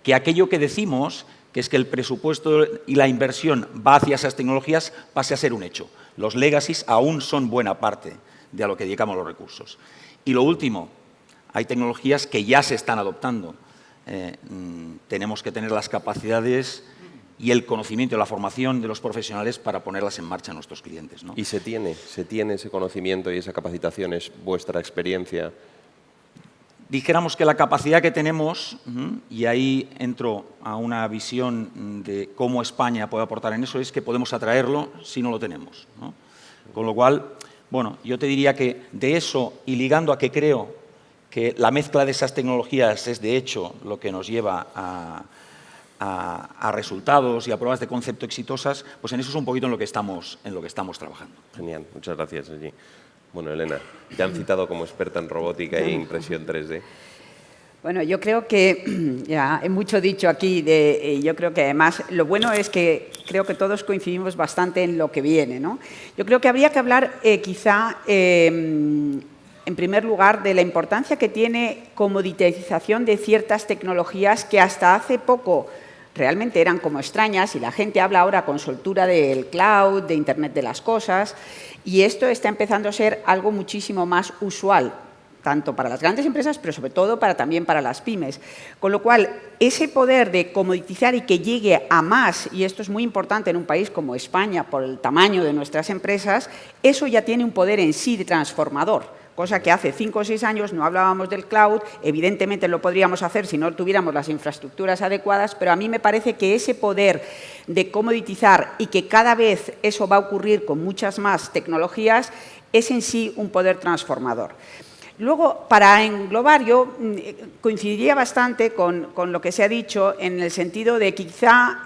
que aquello que decimos, que es que el presupuesto y la inversión va hacia esas tecnologías, pase a ser un hecho. Los legacies aún son buena parte de a lo que dedicamos los recursos. Y lo último, hay tecnologías que ya se están adoptando. Tenemos que tener las capacidades y el conocimiento y la formación de los profesionales para ponerlas en marcha a nuestros clientes, ¿no? ¿Y se tiene ese conocimiento y esa capacitación? ¿Es vuestra experiencia? Dijéramos que la capacidad que tenemos, y ahí entro a una visión de cómo España puede aportar en eso, es que podemos atraerlo si no lo tenemos, ¿no? Con lo cual, bueno, yo te diría que de eso, y ligando a que creo que la mezcla de esas tecnologías es, de hecho, lo que nos lleva a resultados y a pruebas de concepto exitosas, pues en eso es un poquito en lo que estamos trabajando. Genial, muchas gracias, Sergi. Bueno, Elena, te han citado como experta en robótica e impresión 3D. Bueno, yo creo que ya he mucho dicho aquí, yo creo que además lo bueno es que creo que todos coincidimos bastante en lo que viene, ¿no? Yo creo que habría que hablar quizá, en primer lugar, de la importancia que tiene comoditización de ciertas tecnologías que hasta hace poco realmente eran como extrañas, y la gente habla ahora con soltura del cloud, de Internet de las cosas, y esto está empezando a ser algo muchísimo más usual, tanto para las grandes empresas, pero sobre todo también para las pymes. Con lo cual, ese poder de comoditizar y que llegue a más, y esto es muy importante en un país como España, por el tamaño de nuestras empresas, eso ya tiene un poder en sí de transformador. Cosa que hace 5 o 6 años no hablábamos del cloud, evidentemente lo podríamos hacer si no tuviéramos las infraestructuras adecuadas, pero a mí me parece que ese poder de comoditizar y que cada vez eso va a ocurrir con muchas más tecnologías es en sí un poder transformador. Luego, para englobar, yo coincidiría bastante con lo que se ha dicho en el sentido de quizá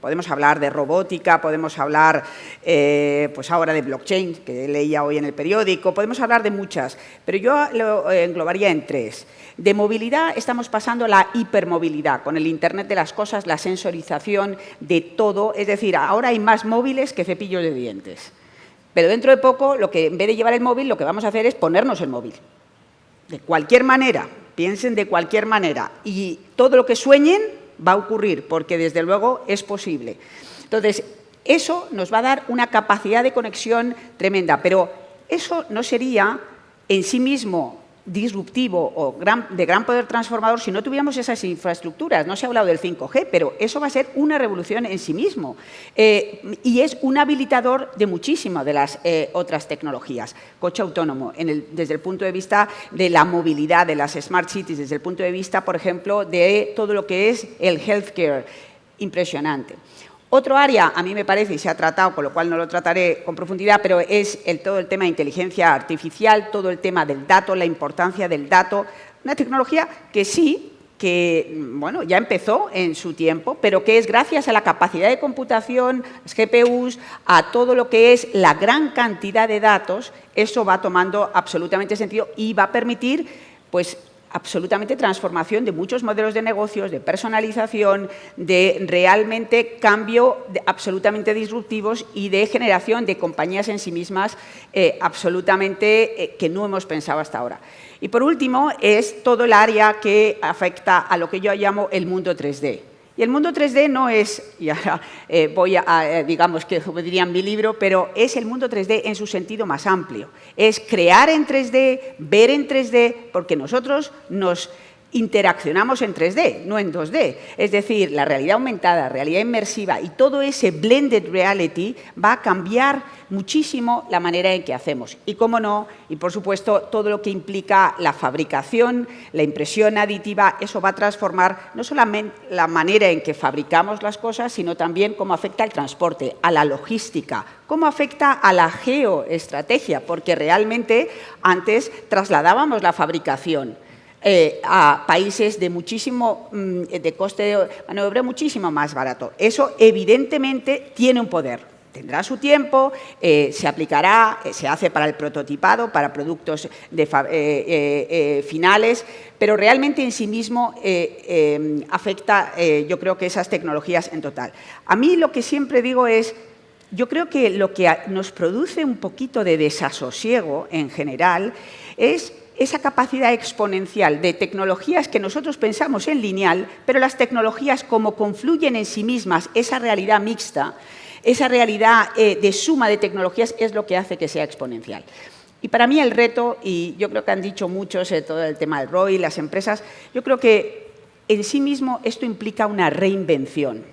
podemos hablar de robótica, podemos hablar pues ahora de blockchain, que leía hoy en el periódico, podemos hablar de muchas, pero yo lo englobaría en 3. De movilidad estamos pasando a la hipermovilidad, con el Internet de las cosas, la sensorización de todo, es decir, ahora hay más móviles que cepillos de dientes. Pero dentro de poco, en vez de llevar el móvil, lo que vamos a hacer es ponernos el móvil. De cualquier manera, piensen de cualquier manera. Y todo lo que sueñen va a ocurrir, porque desde luego es posible. Entonces, Eso nos va a dar una capacidad de conexión tremenda, pero eso no sería en sí mismo disruptivo o de gran poder transformador si no tuviéramos esas infraestructuras. No se ha hablado del 5G, pero eso va a ser una revolución en sí mismo y es un habilitador de muchísimas de las otras tecnologías. Coche autónomo, desde el punto de vista de la movilidad, de las smart cities, desde el punto de vista, por ejemplo, de todo lo que es el healthcare, impresionante. Otro área, a mí me parece, y se ha tratado, con lo cual no lo trataré con profundidad, pero es todo el tema de inteligencia artificial, todo el tema del dato, la importancia del dato. Una tecnología que sí, bueno, ya empezó en su tiempo, pero que es gracias a la capacidad de computación, las GPUs, a todo lo que es la gran cantidad de datos, eso va tomando absolutamente sentido y va a permitir, pues, absolutamente transformación de muchos modelos de negocios, de personalización, de realmente cambio absolutamente disruptivos y de generación de compañías en sí mismas absolutamente que no hemos pensado hasta ahora. Y por último es todo el área que afecta a lo que yo llamo el mundo 3D. Y el mundo 3D no es, y ahora voy a, digamos que como diría en mi libro, pero es el mundo 3D en su sentido más amplio. Es crear en 3D, ver en 3D, porque nosotros nos interaccionamos en 3D, no en 2D. Es decir, la realidad aumentada, realidad inmersiva y todo ese blended reality va a cambiar muchísimo la manera en que hacemos. Y cómo no, y por supuesto, todo lo que implica la fabricación, la impresión aditiva, eso va a transformar no solamente la manera en que fabricamos las cosas, sino también cómo afecta al transporte, a la logística, cómo afecta a la geoestrategia, porque realmente antes trasladábamos la fabricación a países de muchísimo, de coste de mano de obra muchísimo más barato. Eso evidentemente tiene un poder. Tendrá su tiempo, se aplicará, se hace para el prototipado, para productos finales, pero realmente en sí mismo afecta, yo creo que esas tecnologías en total. A mí lo que siempre digo es, yo creo que lo que nos produce un poquito de desasosiego en general es esa capacidad exponencial de tecnologías que nosotros pensamos en lineal, pero las tecnologías como confluyen en sí mismas, esa realidad mixta, esa realidad de suma de tecnologías es lo que hace que sea exponencial. Y para mí el reto, y yo creo que han dicho muchos, todo el tema del ROI, las empresas, yo creo que en sí mismo esto implica una reinvención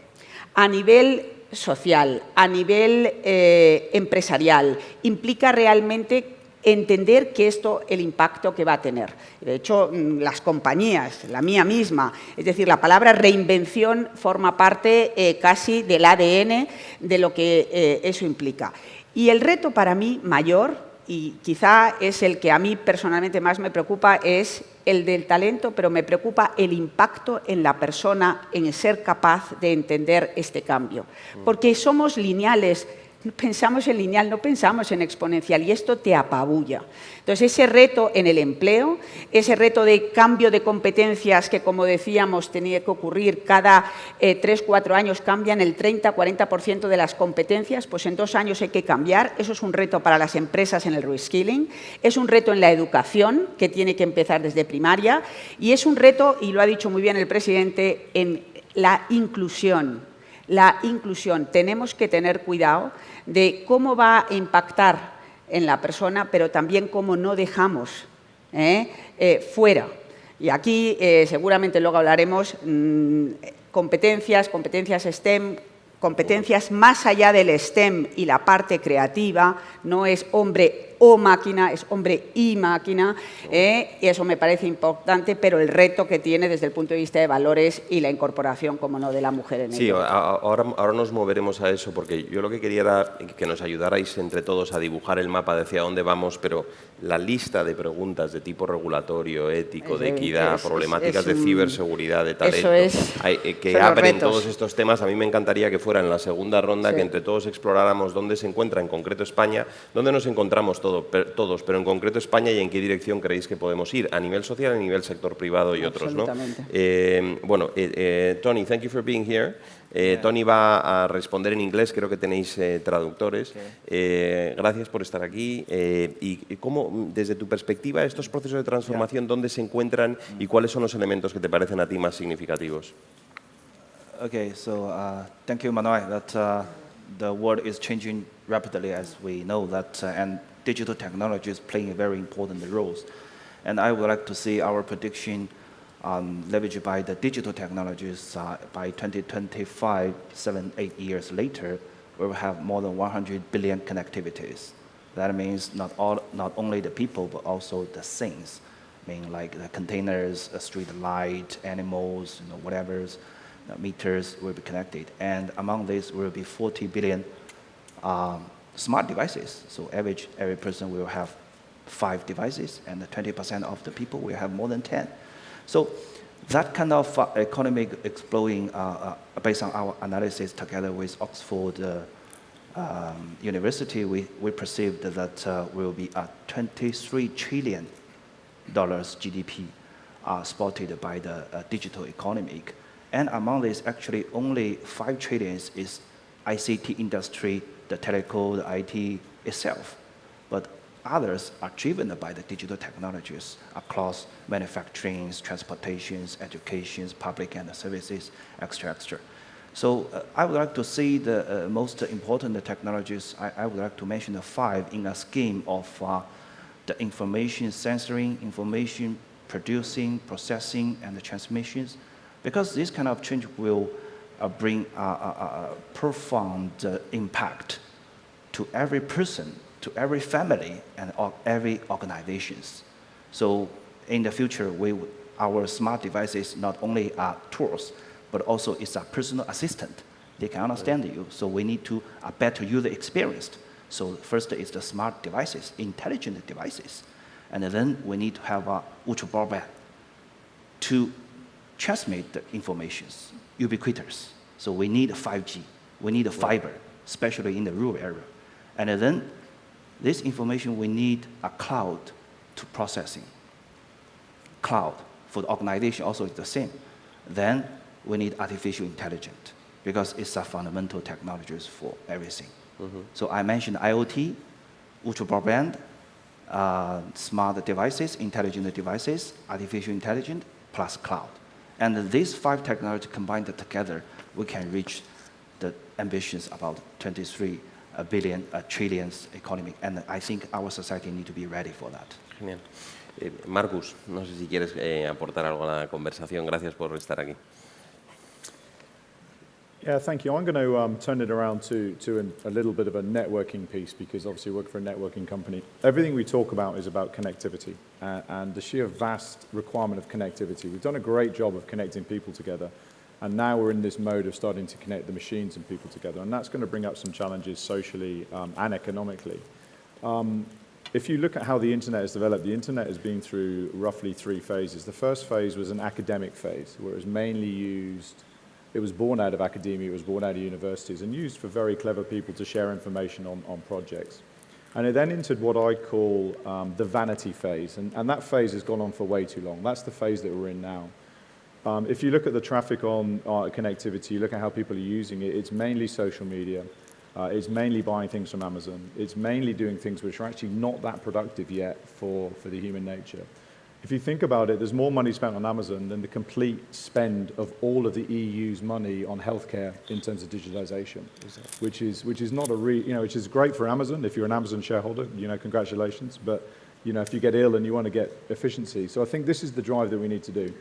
a nivel social, a nivel empresarial, implica realmente entender que esto, el impacto que va a tener. De hecho, las compañías, la mía misma, es decir, la palabra reinvención forma parte casi del ADN de lo que eso implica. Y el reto para mí mayor, y quizá es el que a mí personalmente más me preocupa, es el del talento, pero me preocupa el impacto en la persona, en el ser capaz de entender este cambio. Porque somos lineales. Pensamos en lineal, no pensamos en exponencial y esto te apabulla. Entonces, ese reto en el empleo, ese reto de cambio de competencias que, como decíamos, tenía que ocurrir cada 3-4 años, cambian el 30-40% de las competencias, pues en 2 años hay que cambiar. Eso es un reto para las empresas en el reskilling, es un reto en la educación, que tiene que empezar desde primaria, y es un reto, y lo ha dicho muy bien el presidente, en la inclusión. La inclusión. Tenemos que tener cuidado de cómo va a impactar en la persona, pero también cómo no dejamos fuera. Y aquí seguramente luego hablaremos competencias STEM, competencias más allá del STEM y la parte creativa, no es hombre o máquina, es hombre y máquina, y eso me parece importante, pero el reto que tiene desde el punto de vista de valores y la incorporación, como no, de la mujer en ello. Sí, ahora nos moveremos a eso, porque yo lo que quería era que nos ayudarais entre todos a dibujar el mapa de hacia dónde vamos, pero la lista de preguntas de tipo regulatorio, ético, de equidad, problemáticas de ciberseguridad, de talento, que abren todos estos temas, a mí me encantaría que fuera en la segunda ronda, que entre todos exploráramos dónde se encuentra en concreto España, dónde nos encontramos todos, pero en concreto España y en qué dirección creéis que podemos ir, a nivel social, a nivel sector privado y otros, ¿no? Bueno, Tony, thank you for being here. Tony va a responder en inglés, creo que tenéis traductores. Gracias por estar aquí. ¿Y cómo, desde tu perspectiva, estos procesos de transformación, dónde se encuentran y cuáles son los elementos que te parecen a ti más significativos? Okay, so thank you, Manuel. the world is changing rapidly, as we know that, and digital technology is playing a very important role. And I would like to see our prediction leveraged by the digital technologies by 2025, 7-8 years later, we will have more than 100 billion connectivities. That means not only the people, but also the things. I mean, like the containers, a street light, animals, whatever, meters will be connected. And among these will be 40 billion smart devices. So every person will have 5 devices, and 20% of the people will have more than 10. So that kind of economic exploding, based on our analysis together with Oxford University, we perceived that will be a $23 trillion GDP spotted by the digital economy. And among this, actually only 5 trillion is ICT industry, the telco, the IT itself. But others are driven by the digital technologies across manufacturing, transportations, education, public and services, etc. So I would like to see the most important technologies. I would like to mention the 5 in a scheme of the information censoring, information producing, processing, and the transmissions, because this kind of change will bring a profound impact to every person, to every family, and every organizations. So in the future, our smart devices not only are tools, but also it's a personal assistant. They can understand you, so we need to a better user experience. So first is the smart devices, intelligent devices. And then we need to have ultra broadband to transmit the informations, ubiquitous. So we need 5G, we need a fiber, especially in the rural area. And then this information, we need a cloud to processing. Cloud for the organization also is the same. Then we need artificial intelligence because it's a fundamental technologies for everything. So I mentioned IoT, ultra broadband, smart devices, intelligent devices, artificial intelligence, plus cloud. And these 5 technologies combined together, we can reach the ambitions about 23 billion trillions economy. And I think our society need to be ready for that. Genial. Marcus, no sé si quieres aportar algo a la conversación. Gracias por estar aquí. Yeah, thank you. I'm going to turn it around to a little bit of a networking piece, because obviously we work for a networking company. Everything we talk about is about connectivity and the sheer vast requirement of connectivity. We've done a great job of connecting people together, and now we're in this mode of starting to connect the machines and people together, and that's going to bring up some challenges socially and economically. If you look at how the internet has developed, the internet has been through roughly 3 phases. The first phase was an academic phase, where it was mainly used. It was born out of academia, it was born out of universities, and used for very clever people to share information on projects. And it then entered what I call the vanity phase, and that phase has gone on for way too long. That's the phase that we're in now. If you look at the traffic on connectivity, you look at how people are using it, it's mainly social media, it's mainly buying things from Amazon, it's mainly doing things which are actually not that productive yet for the human nature. If you think about it, there's more money spent on Amazon than the complete spend of all of the EU's money on healthcare in terms of digitalization, which is not a which is great for Amazon. If you're an Amazon shareholder, congratulations. But if you get ill and you want to get efficiency, so I think this is the drive that we need to do.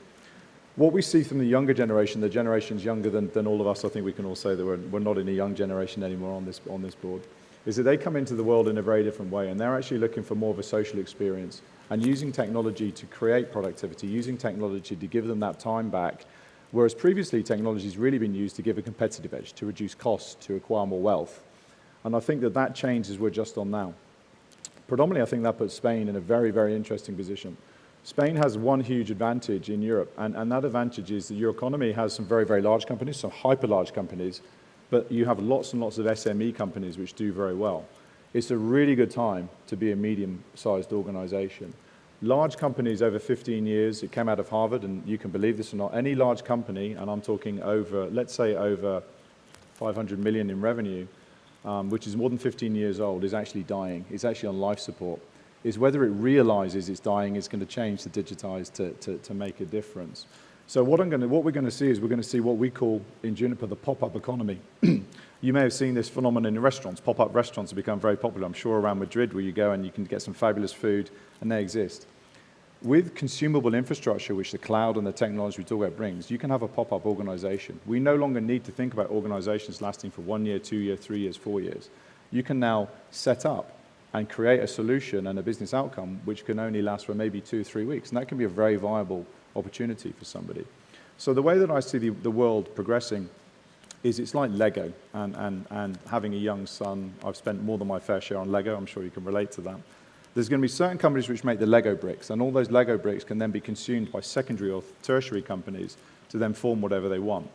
What we see from the younger generation, the generations younger than all of us, I think we can all say that we're not in a young generation anymore on this board, is that they come into the world in a very different way, and they're actually looking for more of a social experience. And using technology to create productivity, using technology to give them that time back, whereas previously technology has really been used to give a competitive edge, to reduce costs, to acquire more wealth. And I think that change is we're just on now. Predominantly, I think that puts Spain in a very, very interesting position. Spain has one huge advantage in Europe, and that advantage is that your economy has some very, very large companies, some hyper large companies, but you have lots and lots of SME companies which do very well. It's a really good time to be a medium-sized organization. Large companies over 15 years, it came out of Harvard, and you can believe this or not, any large company, and I'm talking over, let's say over 500 million in revenue, which is more than 15 years old, is actually dying. It's actually on life support. Is whether it realizes it's dying is going to change to digitize to make a difference. So what we're going to see is we're going to see what we call in Juniper the pop-up economy. You may have seen this phenomenon in restaurants. Pop-up restaurants have become very popular. I'm sure around Madrid where you go and you can get some fabulous food, and they exist. With consumable infrastructure, which the cloud and the technology we talk about brings, you can have a pop-up organization. We no longer need to think about organizations lasting for 1 year, 2 years, 3 years, 4 years. You can now set up and create a solution and a business outcome which can only last for maybe 2 or 3 weeks. And that can be a very viable opportunity for somebody. So the way that I see the world progressing is it's like Lego, and having a young son, I've spent more than my fair share on Lego, I'm sure you can relate to that. There's going to be certain companies which make the Lego bricks, and all those Lego bricks can then be consumed by secondary or tertiary companies to then form whatever they want.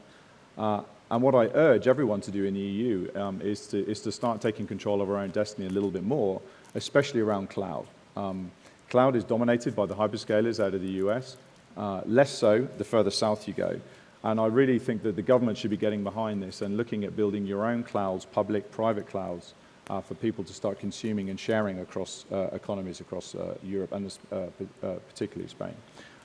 And what I urge everyone to do in the EU is to start taking control of our own destiny a little bit more, especially around cloud. Cloud is dominated by the hyperscalers out of the US, less so the further south you go. And I really think that the government should be getting behind this and looking at building your own clouds, public, private clouds, for people to start consuming and sharing across economies across Europe and particularly Spain.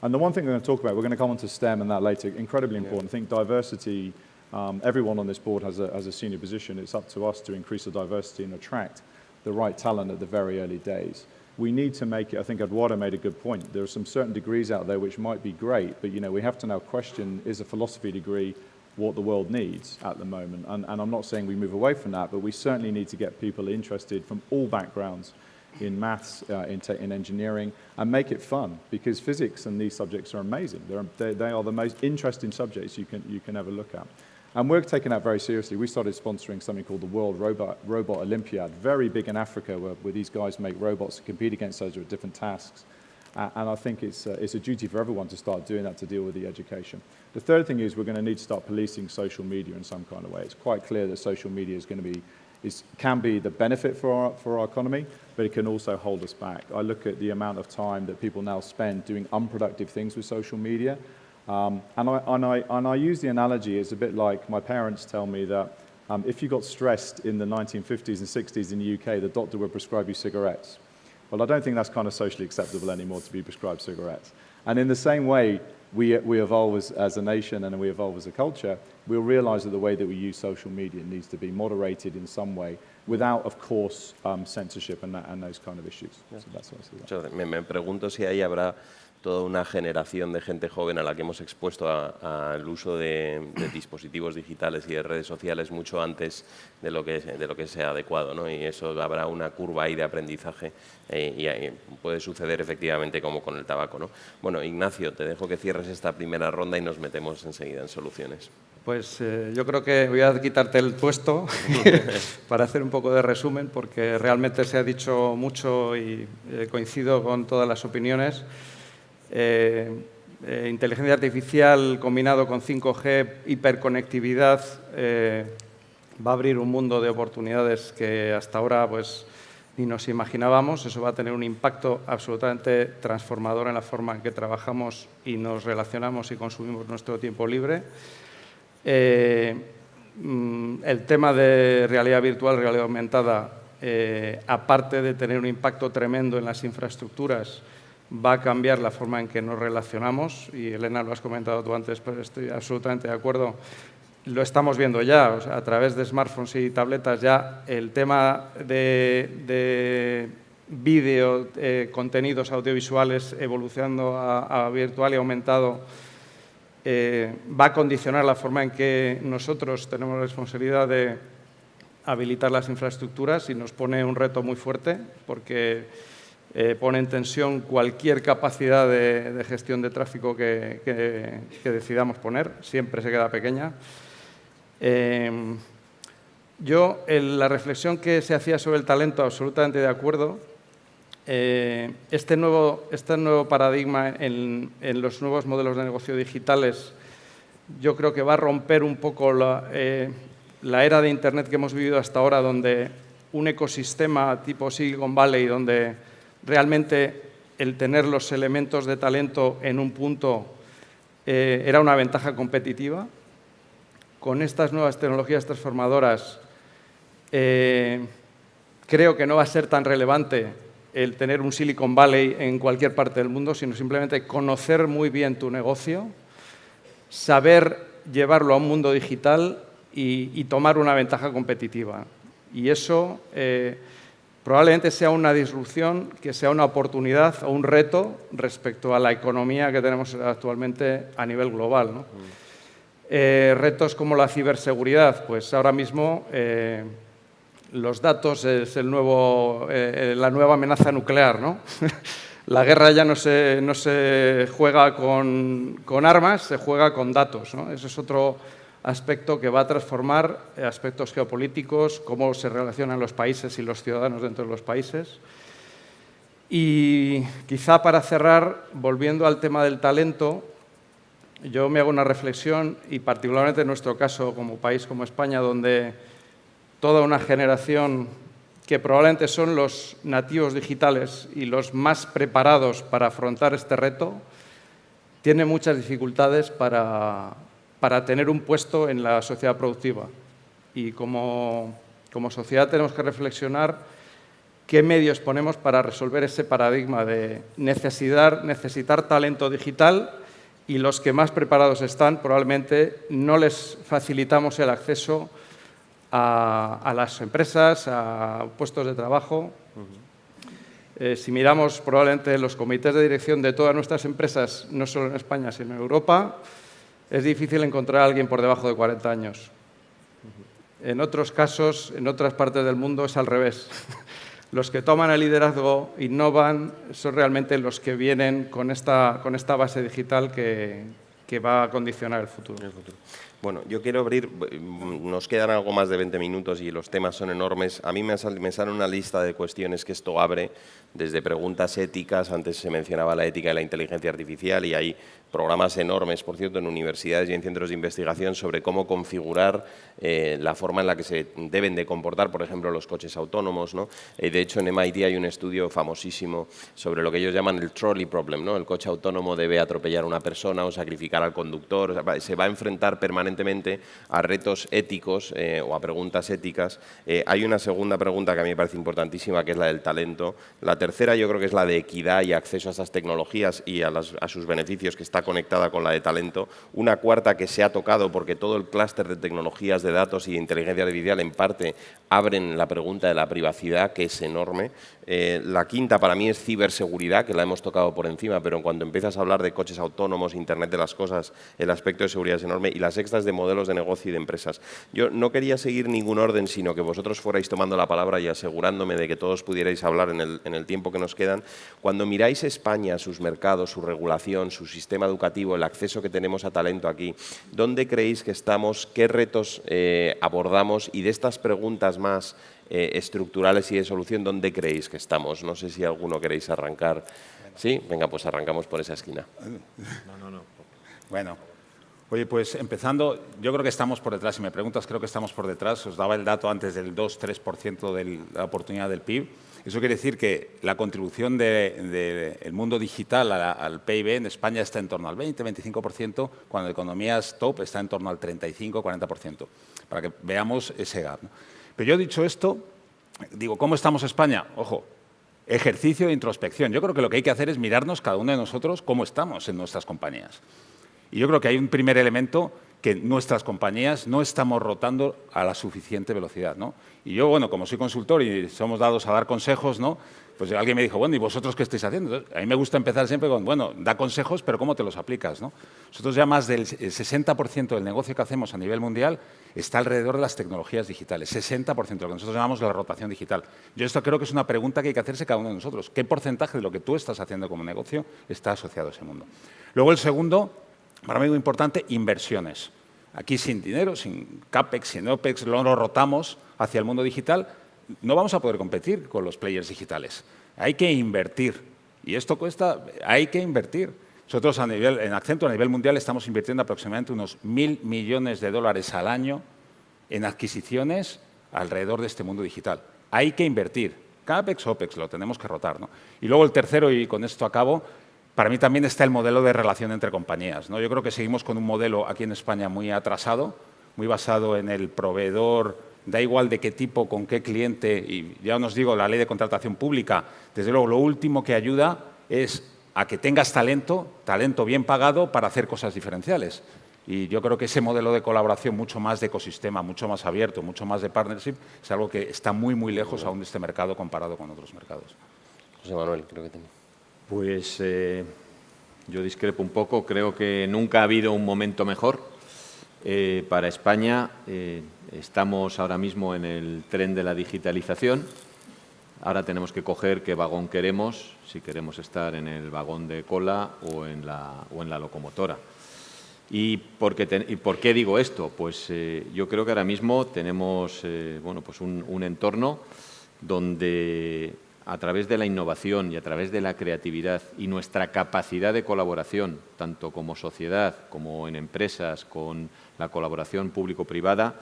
And the one thing we're going to talk about, we're going to come on to STEM and that later, incredibly important. I think diversity, everyone on this board has a senior position. It's up to us to increase the diversity and attract the right talent at the very early days. We need to make it, I think Eduardo made a good point. There are some certain degrees out there which might be great, but we have to now question, is a philosophy degree what the world needs at the moment? And I'm not saying we move away from that, but we certainly need to get people interested from all backgrounds in maths, in engineering, and make it fun, because physics and these subjects are amazing. They are the most interesting subjects you can ever look at. And we're taking that very seriously. We started sponsoring something called the World Robot Olympiad, very big in Africa, where these guys make robots to compete against each other at different tasks. And I think it's a duty for everyone to start doing that to deal with the education. The third thing is we're going to need to start policing social media in some kind of way. It's quite clear that social media can be the benefit for our economy, but it can also hold us back. I look at the amount of time that people now spend doing unproductive things with social media. And I use the analogy as a bit like my parents tell me that if you got stressed in the 1950s and 60s in the UK, the doctor would prescribe you cigarettes. Well, I don't think that's kind of socially acceptable anymore to be prescribed cigarettes. And in the same way, we evolve as a nation and we evolve as a culture, we'll realize that the way that we use social media needs to be moderated in some way without, of course, censorship and those kind of issues. So that's what I see. Me pregunto si ahí habrá toda una generación de gente joven a la que hemos expuesto al uso de dispositivos digitales y de redes sociales mucho antes de lo que sea adecuado, ¿no? Y eso habrá una curva ahí de aprendizaje y puede suceder efectivamente como con el tabaco, ¿no? Bueno, Ignacio, te dejo que cierres esta primera ronda y nos metemos enseguida en soluciones. Pues yo creo que voy a quitarte el puesto para hacer un poco de resumen, porque realmente se ha dicho mucho y coincido con todas las opiniones. Inteligencia artificial combinado con 5G, hiperconectividad, va a abrir un mundo de oportunidades que hasta ahora pues, ni nos imaginábamos. Eso va a tener un impacto absolutamente transformador en la forma en que trabajamos y nos relacionamos y consumimos nuestro tiempo libre. El tema de realidad virtual, realidad aumentada, aparte de tener un impacto tremendo en las infraestructuras, va a cambiar la forma en que nos relacionamos, y Elena, lo has comentado tú antes, pero estoy absolutamente de acuerdo. Lo estamos viendo ya, o sea, a través de smartphones y tabletas ya el tema de vídeo, contenidos audiovisuales evolucionando a virtual y aumentado, va a condicionar la forma en que nosotros tenemos la responsabilidad de habilitar las infraestructuras, y nos pone un reto muy fuerte, porque pone en tensión cualquier capacidad de gestión de tráfico que decidamos poner, siempre se queda pequeña. La reflexión que se hacía sobre el talento, absolutamente de acuerdo. Este nuevo paradigma en los nuevos modelos de negocio digitales, yo creo que va a romper un poco la era de Internet que hemos vivido hasta ahora, donde un ecosistema tipo Silicon Valley, donde realmente el tener los elementos de talento en un punto era una ventaja competitiva. Con estas nuevas tecnologías transformadoras, creo que no va a ser tan relevante el tener un Silicon Valley en cualquier parte del mundo, sino simplemente conocer muy bien tu negocio, saber llevarlo a un mundo digital y tomar una ventaja competitiva. Y eso probablemente sea una disrupción, que sea una oportunidad o un reto respecto a la economía que tenemos actualmente a nivel global, ¿no? Retos como la ciberseguridad, pues ahora mismo los datos es la nueva amenaza nuclear, ¿no? La guerra ya no se juega con armas, se juega con datos, ¿no? Ese es otro aspecto que va a transformar aspectos geopolíticos, cómo se relacionan los países y los ciudadanos dentro de los países. Y quizá para cerrar, volviendo al tema del talento, yo me hago una reflexión, y particularmente en nuestro caso como país, como España, donde toda una generación que probablemente son los nativos digitales y los más preparados para afrontar este reto, tiene muchas dificultades para tener un puesto en la sociedad productiva. Y como sociedad tenemos que reflexionar qué medios ponemos para resolver ese paradigma de necesitar talento digital, y los que más preparados están probablemente no les facilitamos el acceso a las empresas, a puestos de trabajo. Si miramos probablemente los comités de dirección de todas nuestras empresas, no solo en España, sino en Europa, es difícil encontrar a alguien por debajo de 40 años. En otros casos, en otras partes del mundo, es al revés. Los que toman el liderazgo, innovan, son realmente los que vienen con esta base digital que va a condicionar el futuro. Bueno, yo quiero abrir, nos quedan algo más de 20 minutos y los temas son enormes. A mí me sale una lista de cuestiones que esto abre, desde preguntas éticas, antes se mencionaba la ética de la inteligencia artificial, y hay programas enormes, por cierto, en universidades y en centros de investigación sobre cómo configurar la forma en la que se deben de comportar, por ejemplo, los coches autónomos, ¿no? De hecho, en MIT hay un estudio famosísimo sobre lo que ellos llaman el trolley problem, ¿no? El coche autónomo debe atropellar a una persona o sacrificar al conductor, o sea, se va a enfrentar permanentemente a retos éticos o a preguntas éticas. Hay una segunda pregunta que a mí me parece importantísima, que es la del talento. La tercera yo creo que es la de equidad y acceso a estas tecnologías y a sus beneficios, que está conectada con la de talento. Una cuarta que se ha tocado, porque todo el clúster de tecnologías de datos y de inteligencia artificial en parte abren la pregunta de la privacidad, que es enorme. La quinta para mí es ciberseguridad, que la hemos tocado por encima, pero cuando empiezas a hablar de coches autónomos, Internet de las cosas, el aspecto de seguridad es enorme. Y la sexta es de modelos de negocio y de empresas. Yo no quería seguir ningún orden, sino que vosotros fuerais tomando la palabra y asegurándome de que todos pudierais hablar en el tiempo que nos quedan. Cuando miráis España, sus mercados, su regulación, su sistema educativo, el acceso que tenemos a talento aquí, ¿dónde creéis que estamos? ¿Qué retos abordamos? Y de estas preguntas más estructurales y de solución, ¿dónde creéis que estamos? No sé si alguno queréis arrancar. ¿Sí? Venga, pues arrancamos por esa esquina. No. Bueno. Oye, pues empezando, yo creo que estamos por detrás. Si me preguntas, creo que estamos por detrás. Os daba el dato antes del 2-3% de la oportunidad del PIB. Eso quiere decir que la contribución del mundo digital al PIB en España está en torno al 20-25%, cuando economías top está en torno al 35-40%, para que veamos ese gap, ¿no? Pero yo, dicho esto, digo, ¿cómo estamos España? Ojo, ejercicio de introspección. Yo creo que lo que hay que hacer es mirarnos cada uno de nosotros cómo estamos en nuestras compañías. Y yo creo que hay un primer elemento, que nuestras compañías no estamos rotando a la suficiente velocidad, ¿no? Y yo, bueno, como soy consultor y somos dados a dar consejos, ¿no? Pues alguien me dijo, bueno, ¿y vosotros qué estáis haciendo? Entonces, a mí me gusta empezar siempre con, bueno, da consejos, pero ¿cómo te los aplicas, no? Nosotros ya más del 60% del negocio que hacemos a nivel mundial está alrededor de las tecnologías digitales, 60%, lo que nosotros llamamos la rotación digital. Yo esto creo que es una pregunta que hay que hacerse cada uno de nosotros. ¿Qué porcentaje de lo que tú estás haciendo como negocio está asociado a ese mundo? Luego el segundo, para mí muy importante, inversiones. Aquí sin dinero, sin CAPEX, sin OPEX, lo rotamos hacia el mundo digital, no vamos a poder competir con los players digitales. Hay que invertir. Y esto cuesta, hay que invertir. Nosotros en Accenture, a nivel mundial, estamos invirtiendo aproximadamente unos 1.000 millones de dólares al año en adquisiciones alrededor de este mundo digital. Hay que invertir. CAPEX, OPEX, lo tenemos que rotar, ¿no? Y luego el tercero, y con esto acabo, para mí también está el modelo de relación entre compañías, ¿no? Yo creo que seguimos con un modelo aquí en España muy atrasado, muy basado en el proveedor, da igual de qué tipo, con qué cliente, y ya os digo, la ley de contratación pública, desde luego lo último que ayuda es a que tengas talento bien pagado para hacer cosas diferenciales. Y yo creo que ese modelo de colaboración mucho más de ecosistema, mucho más abierto, mucho más de partnership, es algo que está muy, muy lejos aún de este mercado comparado con otros mercados. José Manuel, creo que tengo. Pues yo discrepo un poco. Creo que nunca ha habido un momento mejor para España. Estamos ahora mismo en el tren de la digitalización. Ahora tenemos que coger qué vagón queremos, si queremos estar en el vagón de cola o en la locomotora. ¿Y por qué digo esto? Pues yo creo que ahora mismo tenemos bueno, pues un entorno donde a través de la innovación y a través de la creatividad y nuestra capacidad de colaboración, tanto como sociedad como en empresas, con la colaboración público-privada,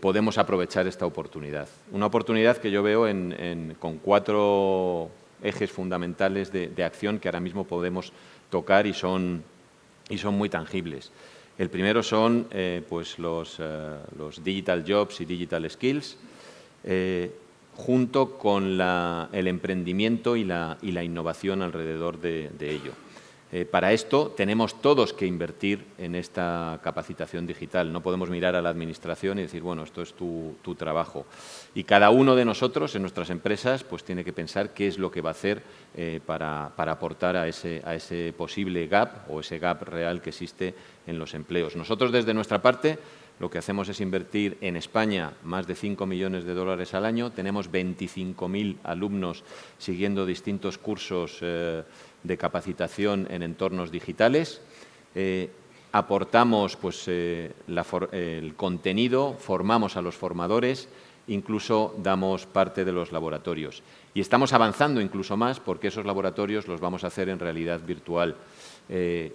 podemos aprovechar esta oportunidad. Una oportunidad que yo veo con 4 ejes fundamentales de acción que ahora mismo podemos tocar y son muy tangibles. El primero son pues los digital jobs y digital skills, junto con el emprendimiento y la innovación alrededor de ello. Para esto tenemos todos que invertir en esta capacitación digital. No podemos mirar a la administración y decir, bueno, esto es tu trabajo. Y cada uno de nosotros en nuestras empresas pues tiene que pensar qué es lo que va a hacer para aportar a ese posible gap o ese gap real que existe en los empleos. Nosotros desde nuestra parte lo que hacemos es invertir en España más de 5 millones de dólares al año. Tenemos 25.000 alumnos siguiendo distintos cursos de capacitación en entornos digitales. Aportamos pues, el contenido, formamos a los formadores, incluso damos parte de los laboratorios. Y estamos avanzando incluso más porque esos laboratorios los vamos a hacer en realidad virtual.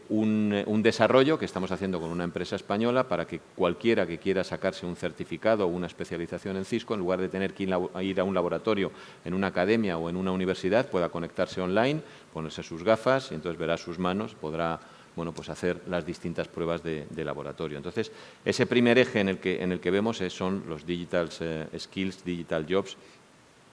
Un desarrollo que estamos haciendo con una empresa española para que cualquiera que quiera sacarse un certificado o una especialización en Cisco, en lugar de tener que ir a un laboratorio en una academia o en una universidad, pueda conectarse online, ponerse sus gafas y entonces verá sus manos, podrá bueno, pues hacer las distintas pruebas de laboratorio. Entonces, ese primer eje en el que vemos son los digital skills, digital jobs,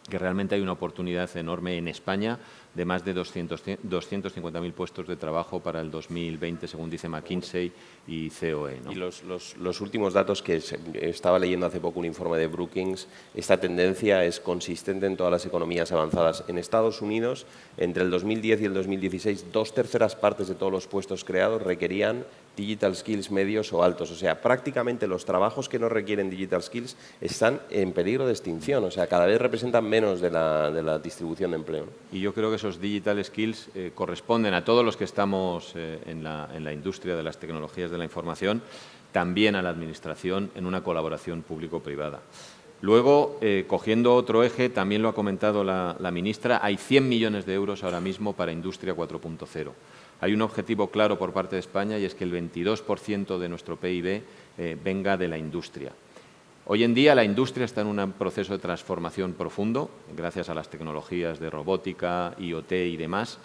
que realmente hay una oportunidad enorme en España de más de 250.000 puestos de trabajo para el 2020, según dice McKinsey y COE, ¿no? Y los últimos datos que estaba leyendo hace poco un informe de Brookings, esta tendencia es consistente en todas las economías avanzadas. En Estados Unidos, entre el 2010 y el 2016, 2/3 partes de todos los puestos creados requerían digital skills medios o altos. O sea, prácticamente los trabajos que no requieren digital skills están en peligro de extinción. O sea, cada vez representan menos de la distribución de empleo. Y yo creo que esos digital skills corresponden a todos los que estamos en la industria de las tecnologías de la información, también a la administración en una colaboración público-privada. Luego, cogiendo otro eje, también lo ha comentado la ministra, hay 100 millones de euros ahora mismo para Industria 4.0. Hay un objetivo claro por parte de España y es que el 22% de nuestro PIB venga de la industria. Hoy en día la industria está en un proceso de transformación profundo, gracias a las tecnologías de robótica, IoT y demás.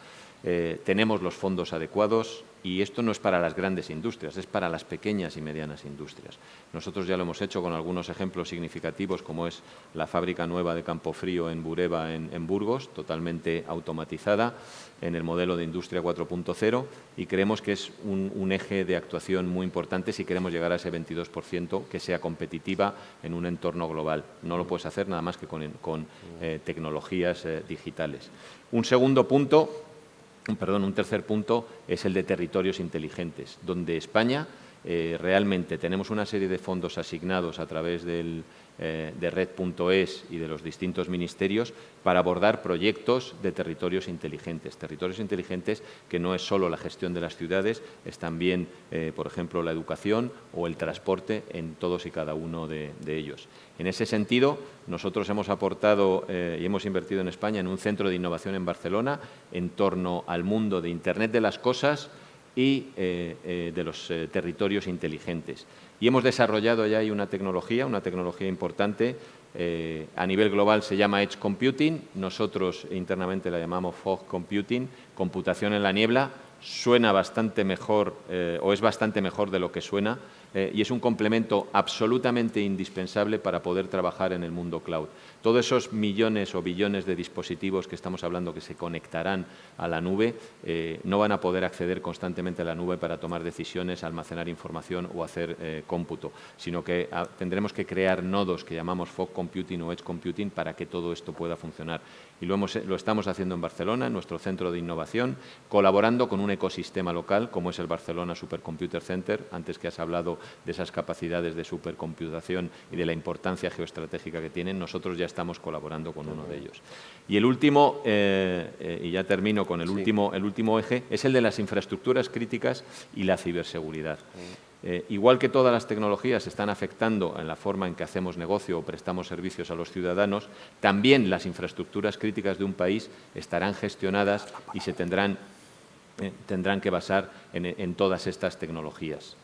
Tenemos los fondos adecuados y esto no es para las grandes industrias, es para las pequeñas y medianas industrias. Nosotros ya lo hemos hecho con algunos ejemplos significativos, como es la fábrica nueva de Campofrío en Bureba, en Burgos, totalmente automatizada en el modelo de Industria 4.0, y creemos que es un eje de actuación muy importante si queremos llegar a ese 22% que sea competitiva en un entorno global. No lo puedes hacer nada más que con tecnologías digitales. Un tercer punto es el de territorios inteligentes, donde España realmente tenemos una serie de fondos asignados a través de Red.es y de los distintos ministerios para abordar proyectos de territorios inteligentes. Territorios inteligentes que no es solo la gestión de las ciudades, es también, por ejemplo, la educación o el transporte en todos y cada uno de ellos. En ese sentido, nosotros hemos aportado y hemos invertido en España en un centro de innovación en Barcelona en torno al mundo de Internet de las cosas y de los territorios inteligentes. Y hemos desarrollado ya ahí una tecnología importante. A nivel global se llama Edge Computing, nosotros internamente la llamamos Fog Computing, computación en la niebla. Suena bastante mejor o es bastante mejor de lo que suena, y es un complemento absolutamente indispensable para poder trabajar en el mundo cloud. Todos esos millones o billones de dispositivos que estamos hablando que se conectarán a la nube no van a poder acceder constantemente a la nube para tomar decisiones, almacenar información o hacer cómputo, sino que tendremos que crear nodos que llamamos fog computing o edge computing para que todo esto pueda funcionar. Y lo estamos haciendo en Barcelona, en nuestro centro de innovación, colaborando con un ecosistema local como es el Barcelona Supercomputer Center. Antes que has hablado de esas capacidades de supercomputación y de la importancia geoestratégica que tienen, nosotros ya estamos colaborando con uno de ellos. Y el último, y ya termino con el último eje, es el de las infraestructuras críticas y la ciberseguridad. Igual que todas las tecnologías están afectando en la forma en que hacemos negocio o prestamos servicios a los ciudadanos, también las infraestructuras críticas de un país estarán gestionadas y se tendrán que basar en todas estas tecnologías.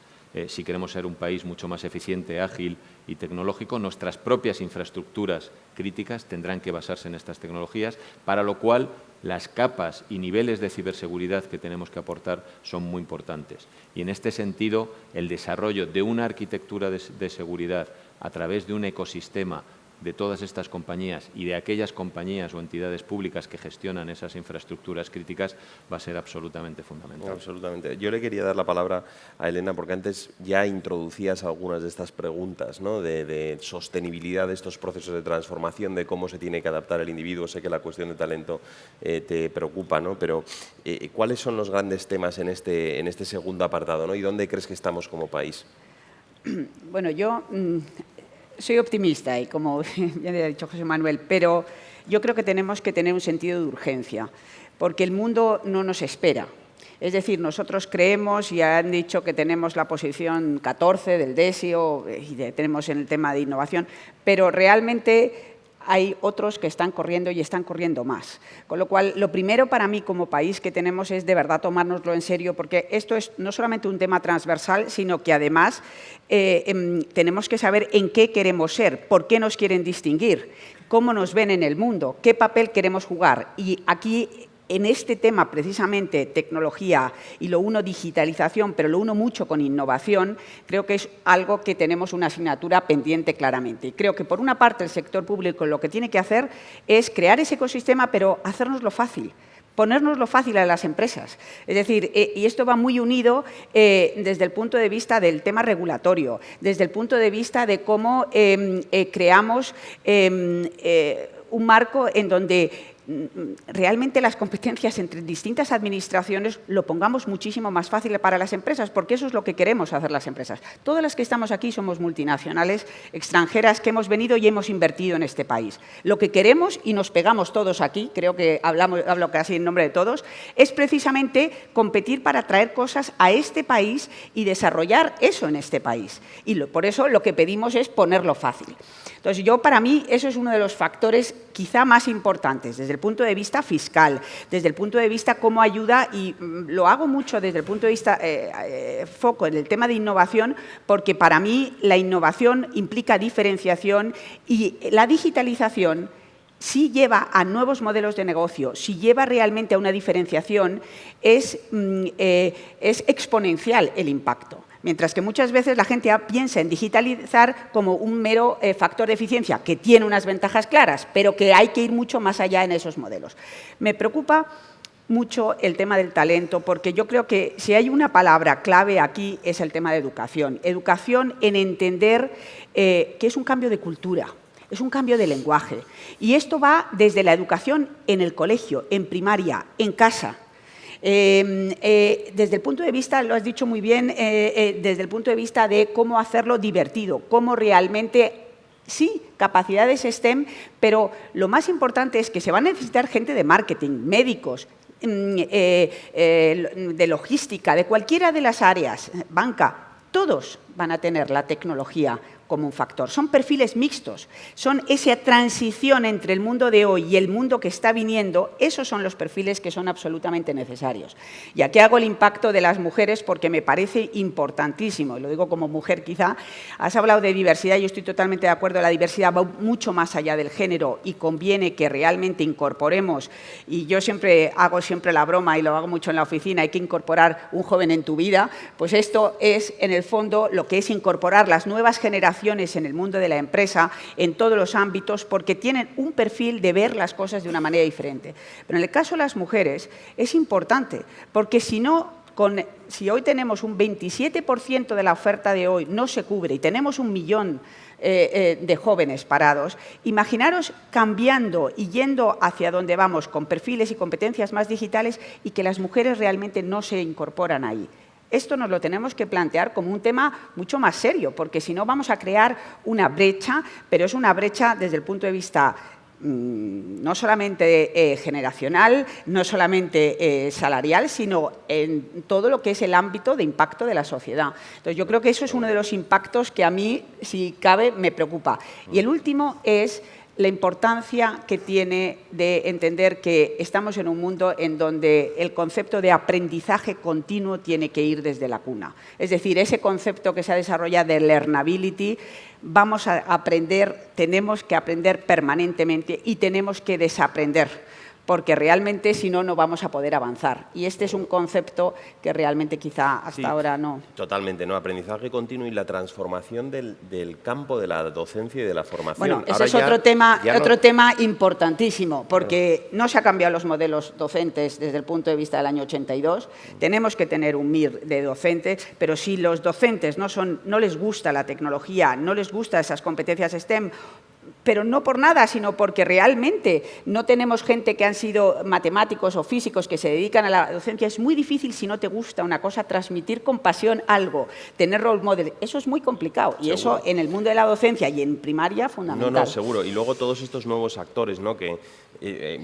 Si queremos ser un país mucho más eficiente, ágil y tecnológico, nuestras propias infraestructuras críticas tendrán que basarse en estas tecnologías, para lo cual las capas y niveles de ciberseguridad que tenemos que aportar son muy importantes. Y en este sentido, el desarrollo de una arquitectura de seguridad a través de un ecosistema de todas estas compañías y de aquellas compañías o entidades públicas que gestionan esas infraestructuras críticas va a ser absolutamente fundamental. Absolutamente. Yo le quería dar la palabra a Elena porque antes ya introducías algunas de estas preguntas, ¿no? de sostenibilidad de estos procesos de transformación, de cómo se tiene que adaptar el individuo. Sé que la cuestión de talento te preocupa, ¿no? Pero ¿cuáles son los grandes temas en este segundo apartado, ¿no? ¿Y dónde crees que estamos como país? Bueno, yo soy optimista y como ya le ha dicho José Manuel, pero yo creo que tenemos que tener un sentido de urgencia, porque el mundo no nos espera. Es decir, nosotros creemos, y han dicho que tenemos la posición 14 del DESIO y tenemos en el tema de innovación, pero realmente hay otros que están corriendo y están corriendo más. Con lo cual, lo primero para mí como país que tenemos es de verdad tomárnoslo en serio, porque esto es no solamente un tema transversal, sino que además tenemos que saber en qué queremos ser, por qué nos quieren distinguir, cómo nos ven en el mundo, qué papel queremos jugar. Y aquí, en este tema, precisamente, tecnología, y lo uno digitalización, pero lo uno mucho con innovación, creo que es algo que tenemos una asignatura pendiente claramente. Y creo que, por una parte, el sector público lo que tiene que hacer es crear ese ecosistema, pero hacérnoslo fácil, ponérnoslo fácil a las empresas. Es decir, y esto va muy unido desde el punto de vista del tema regulatorio, desde el punto de vista de cómo creamos un marco en donde realmente las competencias entre distintas administraciones lo pongamos muchísimo más fácil para las empresas, porque eso es lo que queremos hacer las empresas. Todas las que estamos aquí somos multinacionales extranjeras que hemos venido y hemos invertido en este país. Lo que queremos, y nos pegamos todos aquí, creo que hablo casi en nombre de todos, es precisamente competir para traer cosas a este país y desarrollar eso en este país. Y por eso lo que pedimos es ponerlo fácil. Entonces, para mí, eso es uno de los factores quizá más importantes, desde el punto de vista fiscal, desde el punto de vista cómo ayuda, y lo hago mucho desde el punto de vista foco en el tema de innovación, porque para mí la innovación implica diferenciación y la digitalización, si lleva a nuevos modelos de negocio, si lleva realmente a una diferenciación, es exponencial el impacto. Mientras que muchas veces la gente piensa en digitalizar como un mero factor de eficiencia, que tiene unas ventajas claras, pero que hay que ir mucho más allá en esos modelos. Me preocupa mucho el tema del talento, porque yo creo que si hay una palabra clave aquí es el tema de educación. Educación en entender que es un cambio de cultura. Es un cambio de lenguaje. Y esto va desde la educación en el colegio, en primaria, en casa. Desde el punto de vista, lo has dicho muy bien, desde el punto de vista de cómo hacerlo divertido, cómo realmente, sí, capacidades STEM, pero lo más importante es que se va a necesitar gente de marketing, médicos, de logística, de cualquiera de las áreas, banca, todos van a tener la tecnología como un factor. Son perfiles mixtos, son esa transición entre el mundo de hoy y el mundo que está viniendo, esos son los perfiles que son absolutamente necesarios. Y aquí hago el impacto de las mujeres porque me parece importantísimo, y lo digo como mujer quizá. Has hablado de diversidad, yo estoy totalmente de acuerdo, la diversidad va mucho más allá del género y conviene que realmente incorporemos, y yo hago siempre la broma y lo hago mucho en la oficina, hay que incorporar un joven en tu vida, pues esto es en el fondo lo que es incorporar las nuevas generaciones en el mundo de la empresa en todos los ámbitos porque tienen un perfil de ver las cosas de una manera diferente. Pero en el caso de las mujeres es importante porque si hoy tenemos un 27% de la oferta de hoy no se cubre y tenemos 1 millón de jóvenes parados, imaginaros cambiando y yendo hacia donde vamos con perfiles y competencias más digitales y que las mujeres realmente no se incorporan ahí. Esto nos lo tenemos que plantear como un tema mucho más serio, porque si no vamos a crear una brecha, pero es una brecha desde el punto de vista no solamente generacional, no solamente salarial, sino en todo lo que es el ámbito de impacto de la sociedad. Entonces, yo creo que eso es uno de los impactos que a mí, si cabe, me preocupa. Y el último es la importancia que tiene de entender que estamos en un mundo en donde el concepto de aprendizaje continuo tiene que ir desde la cuna. Es decir, ese concepto que se ha desarrollado de learnability, vamos a aprender, tenemos que aprender permanentemente y tenemos que desaprender, porque realmente si no, no vamos a poder avanzar. Y este es un concepto que realmente quizá hasta ahora no. Totalmente, ¿no? Aprendizaje continuo y la transformación del campo de la docencia y de la formación. Bueno, ese es otro tema importantísimo, porque no se han cambiado los modelos docentes desde el punto de vista del año 82. Tenemos que tener un MIR de docentes, pero si los docentes no les gusta la tecnología, no les gustan esas competencias STEM, pero no por nada, sino porque realmente no tenemos gente que han sido matemáticos o físicos que se dedican a la docencia. Es muy difícil, si no te gusta una cosa, transmitir con pasión algo, tener role model. Eso es muy complicado y eso en el mundo de la docencia y en primaria fundamental. No, seguro. Y luego todos estos nuevos actores, ¿no? Que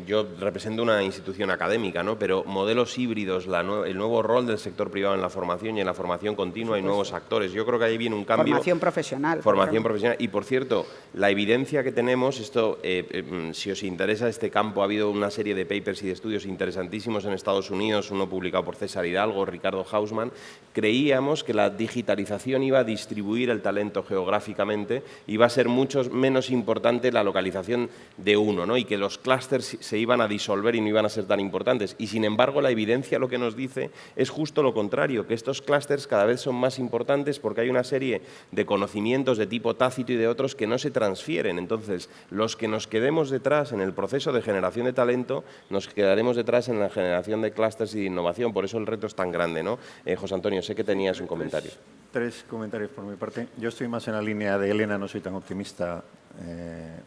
yo represento una institución académica, ¿no? Pero modelos híbridos, el nuevo rol del sector privado en la formación y en la formación continua y nuevos actores. Yo creo que ahí viene un cambio. Formación profesional. Formación profesional. Y, por cierto, la evidencia que tenemos, si os interesa este campo, ha habido una serie de papers y de estudios interesantísimos en Estados Unidos, uno publicado por César Hidalgo, Ricardo Hausmann. Creíamos que la digitalización iba a distribuir el talento geográficamente, iba a ser mucho menos importante la localización de uno, ¿no? Y que los clústeres se iban a disolver y no iban a ser tan importantes. Y, sin embargo, la evidencia lo que nos dice es justo lo contrario, que estos clústeres cada vez son más importantes porque hay una serie de conocimientos de tipo tácito y de otros que no se transfieren. Entonces, los que nos quedemos detrás en el proceso de generación de talento, nos quedaremos detrás en la generación de clústeres y de innovación. Por eso el reto es tan grande, ¿no? José Antonio, sé que tenías un comentario. Tres comentarios por mi parte. Yo estoy más en la línea de Elena, no soy tan optimista,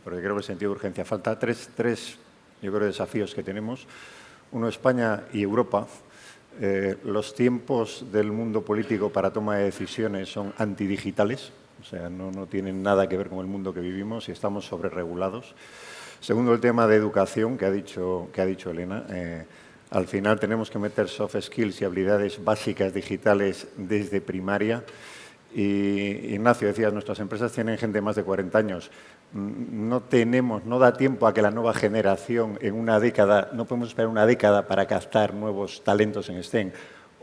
porque creo que el sentido de urgencia falta. Tres, yo creo, desafíos que tenemos. Uno, España y Europa. Los tiempos del mundo político para toma de decisiones son antidigitales. O sea, no tienen nada que ver con el mundo que vivimos y estamos sobreregulados. Segundo, el tema de educación que ha dicho Elena. Al final tenemos que meter soft skills y habilidades básicas digitales desde primaria. Y Ignacio, decías, nuestras empresas tienen gente de más de 40 años. No da tiempo a que la nueva generación en una década, no podemos esperar una década para captar nuevos talentos en STEM.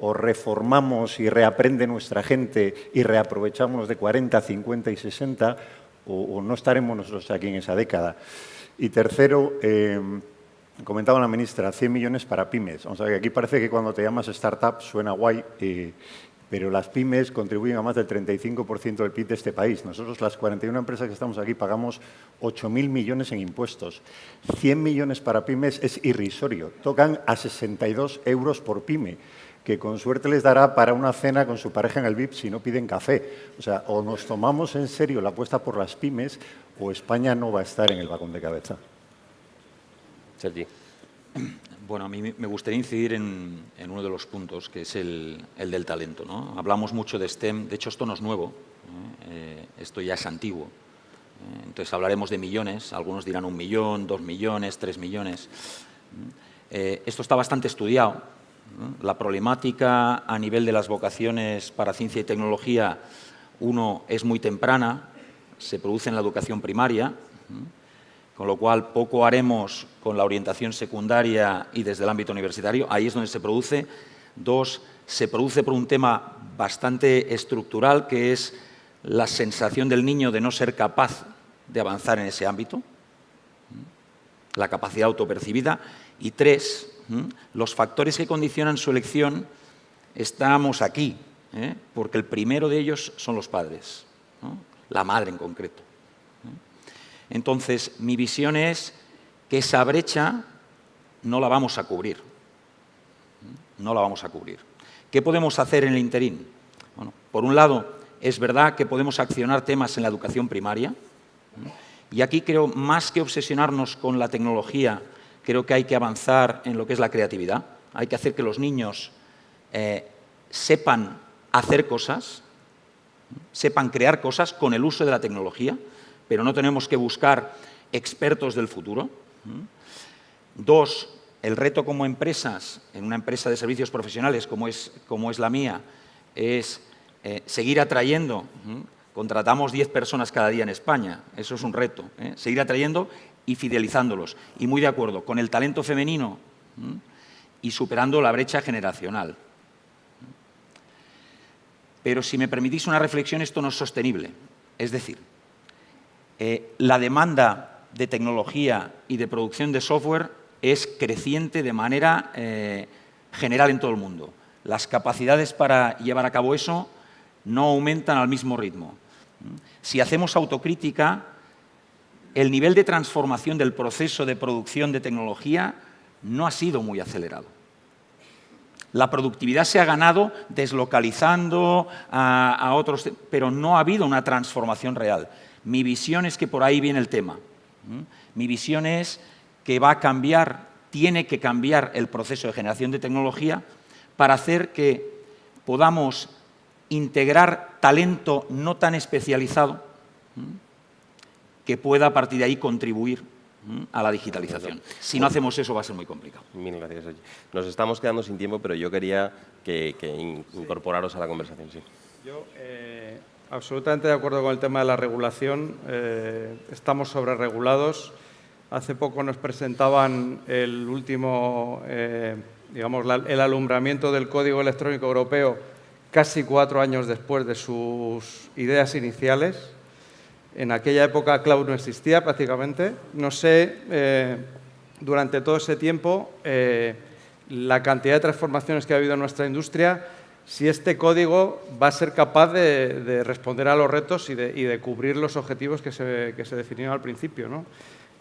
O reformamos y reaprende nuestra gente y reaprovechamos los de 40, 50 y 60, o no estaremos nosotros aquí en esa década. Y tercero, comentaba la ministra, 100 millones para pymes. O sea, que aquí parece que cuando te llamas startup suena guay, pero las pymes contribuyen a más del 35% del PIB de este país. Nosotros, las 41 empresas que estamos aquí, pagamos 8.000 millones en impuestos. 100 millones para pymes es irrisorio. Tocan a 62 euros por pyme, que con suerte les dará para una cena con su pareja en el VIP si no piden café. O sea, o nos tomamos en serio la apuesta por las pymes o España no va a estar en el vagón de cabeza. Sergi. Bueno, a mí me gustaría incidir en uno de los puntos, que es el del talento, ¿no? Hablamos mucho de STEM, de hecho esto no es nuevo, esto ya es antiguo. Entonces hablaremos de millones, algunos dirán 1 millón, 2 millones, 3 millones. Esto está bastante estudiado. La problemática a nivel de las vocaciones para ciencia y tecnología, uno, es muy temprana, se produce en la educación primaria, con lo cual poco haremos con la orientación secundaria y desde el ámbito universitario. Ahí es donde se produce. 2, se produce por un tema bastante estructural, que es la sensación del niño de no ser capaz de avanzar en ese ámbito, la capacidad autopercibida. Y 3, los factores que condicionan su elección, estamos aquí, porque el primero de ellos son los padres, ¿no? La madre en concreto. Entonces, mi visión es que esa brecha no la vamos a cubrir. No la vamos a cubrir. ¿Qué podemos hacer en el interín? Bueno, por un lado, es verdad que podemos accionar temas en la educación primaria, y aquí creo, más que obsesionarnos con la tecnología, creo que hay que avanzar en lo que es la creatividad. Hay que hacer que los niños sepan hacer cosas, sepan crear cosas con el uso de la tecnología, pero no tenemos que buscar expertos del futuro. 2, el reto como empresas, en una empresa de servicios profesionales como es la mía, es seguir atrayendo. Contratamos 10 personas cada día en España, eso es un reto, seguir atrayendo y fidelizándolos. Y muy de acuerdo, con el talento femenino y superando la brecha generacional. Pero si me permitís una reflexión, esto no es sostenible. Es decir, la demanda de tecnología y de producción de software es creciente de manera general en todo el mundo. Las capacidades para llevar a cabo eso no aumentan al mismo ritmo. Si hacemos autocrítica, el nivel de transformación del proceso de producción de tecnología no ha sido muy acelerado. La productividad se ha ganado deslocalizando a otros, pero no ha habido una transformación real. Mi visión es que por ahí viene el tema. Mi visión es que va a cambiar, tiene que cambiar el proceso de generación de tecnología para hacer que podamos integrar talento no tan especializado que pueda a partir de ahí contribuir a la digitalización. Si no hacemos eso va a ser muy complicado. Mil gracias. Nos estamos quedando sin tiempo, pero yo quería que incorporaros a la conversación. Sí. Yo absolutamente de acuerdo con el tema de la regulación. Estamos sobreregulados. Hace poco nos presentaban el último, digamos, el alumbramiento del Código Electrónico Europeo casi 4 años después de sus ideas iniciales. En aquella época cloud no existía prácticamente. No sé, durante todo ese tiempo, la cantidad de transformaciones que ha habido en nuestra industria, si este código va a ser capaz de responder a los retos y de cubrir los objetivos que se definieron al principio, ¿no?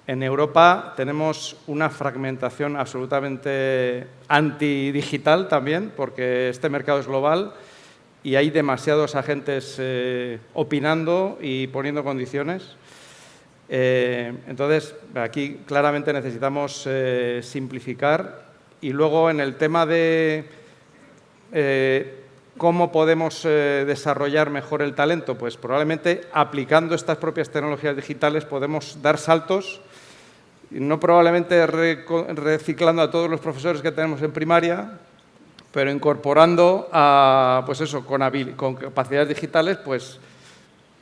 En Europa tenemos una fragmentación absolutamente antidigital también, porque este mercado es global y hay demasiados agentes opinando y poniendo condiciones. Entonces, aquí claramente necesitamos simplificar. Y luego, en el tema de cómo podemos desarrollar mejor el talento, pues probablemente aplicando estas propias tecnologías digitales podemos dar saltos, no probablemente reciclando a todos los profesores que tenemos en primaria, pero incorporando a, pues eso, con capacidades digitales, pues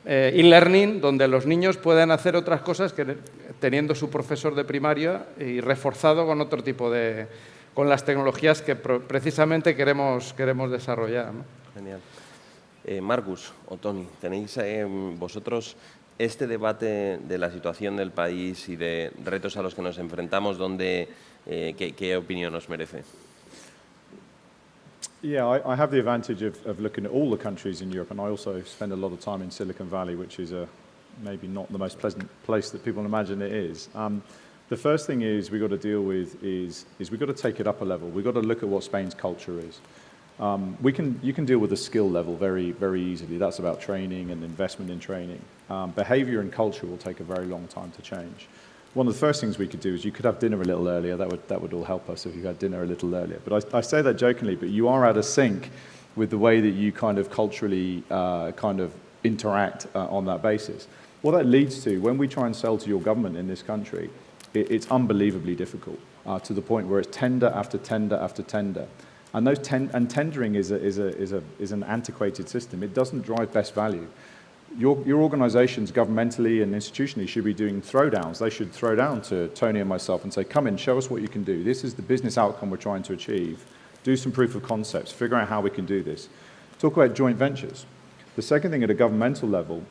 e-learning, donde los niños puedan hacer otras cosas que teniendo su profesor de primaria y reforzado con otro tipo de, con las tecnologías que precisamente queremos desarrollar, ¿no? Genial. Marcus o Toni, ¿tenéis vosotros este debate de la situación del país y de retos a los que nos enfrentamos, ¿qué opinión os merece? Yeah, I have the advantage of looking at all the countries in Europe, and I also spend a lot of time in Silicon Valley, which is maybe not the most pleasant place that people imagine it is. The first thing is we've got to deal with is we've got to take it up a level. We've got to look at what Spain's culture is. You can deal with the skill level very, very easily. That's about training and investment in training. Behavior and culture will take a very long time to change. One of the first things we could do is you could have dinner a little earlier. That would all help us if you had dinner a little earlier. But I say that jokingly, but you are out of sync with the way that you kind of culturally interact on that basis. What that leads to, when we try and sell to your government in this country, it's unbelievably difficult to the point where it's tender after tender after tender. And tendering is an antiquated system. It doesn't drive best value. your organizations governmentally and institutionally should be doing throwdowns. They should throw down to Tony and myself and say, come in, show us what you can do. This is the business outcome we're trying to achieve. Do some proof of concepts, figure out how we can do this. Talk about joint ventures. The second thing at a governmental level,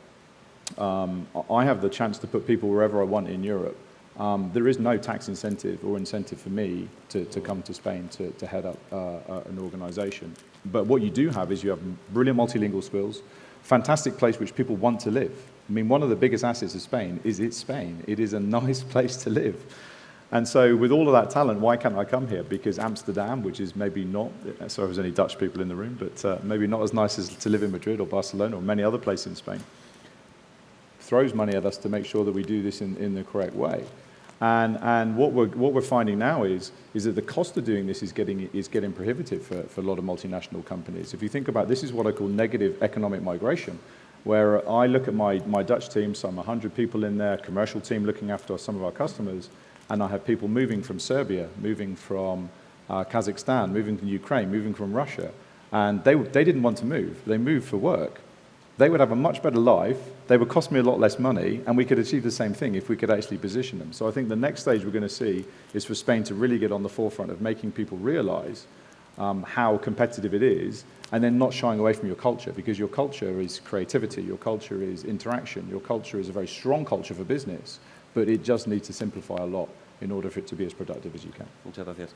I have the chance to put people wherever I want in Europe. There is no tax incentive or incentive for me to come to Spain to head up an organization. But what you do have is you have brilliant multilingual skills, fantastic place which people want to live. I mean, one of the biggest assets of Spain is it's Spain. It is a nice place to live. And so with all of that talent, why can't I come here? Because Amsterdam, which is maybe not, sorry if there's any Dutch people in the room, but maybe not as nice as to live in Madrid or Barcelona or many other places in Spain, throws money at us to make sure that we do this in the correct way. And what we're finding now is that the cost of doing this is getting prohibitive for a lot of multinational companies. If you think about this, is what I call negative economic migration, where I look at my Dutch team, so I'm 100 people in there, commercial team looking after some of our customers, and I have people moving from Serbia, moving from Kazakhstan, moving from Ukraine, moving from Russia, and they didn't want to move. They moved for work. They would have a much better life, they would cost me a lot less money, and we could achieve the same thing if we could actually position them. So I think the next stage we're going to see is for Spain to really get on the forefront of making people realize how competitive it is, and then not shying away from your culture, because your culture is creativity, your culture is interaction, your culture is a very strong culture for business, but it just needs to simplify a lot in order for it to be as productive as you can. Muchas gracias.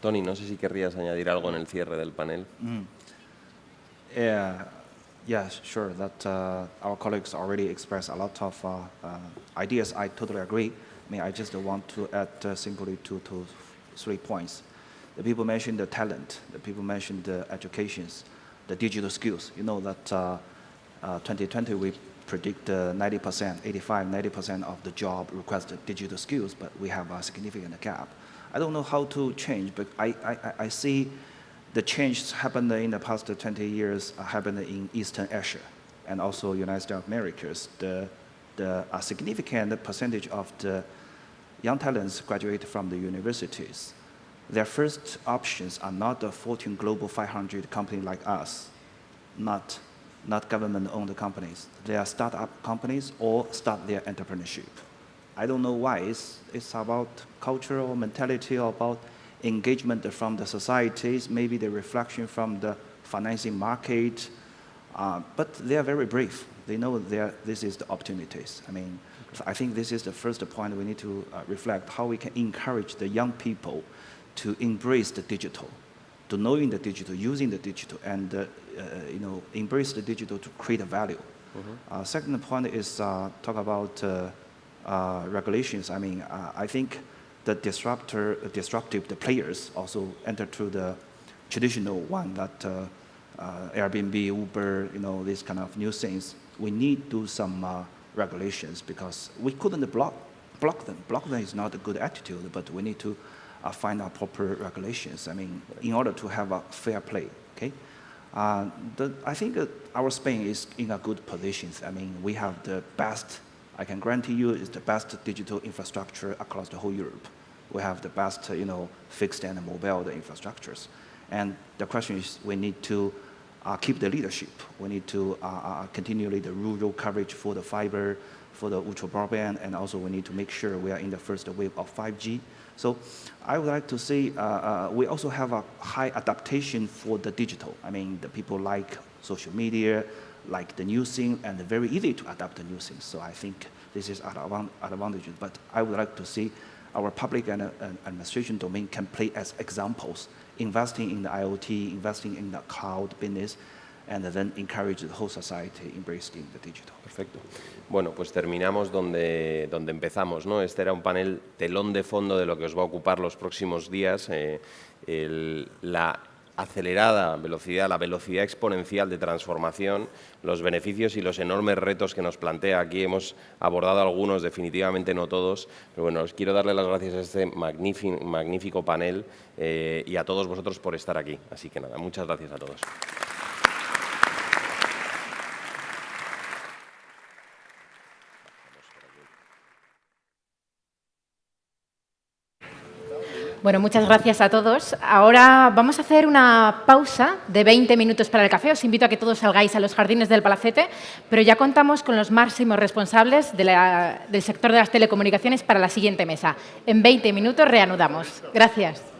Tony, no sé si querrías añadir algo en el cierre del panel. Yes, sure. That our colleagues already expressed a lot of ideas. I totally agree. I mean, I just want to add simply 2 to 3 points. The people mentioned the talent. The people mentioned the educations, the digital skills. You know that 2020 we predict 90%, 85-90% of the job requires digital skills, but we have a significant gap. I don't know how to change, but I see the change happened in the past 20 years happened in Eastern Asia and also United States of America. A significant percentage of the young talents graduate from the universities. Their first options are not the Fortune Global 500 company like us, not government-owned companies. They are startup companies or start their entrepreneurship. I don't know why. It's about cultural mentality, about engagement from the societies, maybe the reflection from the financing market, but they are very brave. They know this is the opportunities. I mean, I think this is the first point we need to reflect, how we can encourage the young people to embrace the digital, to knowing the digital, using the digital, and embrace the digital to create a value. Second point is talk about regulations. I mean, I think the disruptive players also enter to the traditional one that Airbnb, Uber, these kind of new things. We need to do some regulations because we couldn't block them. Block them is not a good attitude, but we need to find out proper regulations. I mean, in order to have a fair play. Okay, I think our Spain is in a good position. I mean, we have the best. I can guarantee you, it's the best digital infrastructure across the whole Europe. We have the best, fixed and mobile infrastructures. And the question is, we need to keep the leadership. We need to continually the rural coverage for the fiber, for the ultra broadband, and also we need to make sure we are in the first wave of 5G. So I would like to say we also have a high adaptation for the digital. I mean, the people like social media, like the new thing, and very easy to adapt the new things. So I think this is an advantage. But I would like to see our public and administration domain can play as examples, investing in the IoT, investing in the cloud business, and then encourage the whole society embracing the digital. Perfecto. Bueno, pues terminamos donde empezamos, ¿no? Este era un panel telón de fondo de lo que os va a ocupar los próximos días, la acelerada velocidad, la velocidad exponencial de transformación, los beneficios y los enormes retos que nos plantea. Aquí hemos abordado algunos, definitivamente no todos, pero bueno, os quiero darle las gracias a este magnífico panel y a todos vosotros por estar aquí. Así que nada, muchas gracias a todos. Bueno, muchas gracias a todos. Ahora vamos a hacer una pausa de 20 minutos para el café. Os invito a que todos salgáis a los jardines del Palacete, pero ya contamos con los máximos responsables del sector de las telecomunicaciones para la siguiente mesa. En 20 minutos reanudamos. Gracias.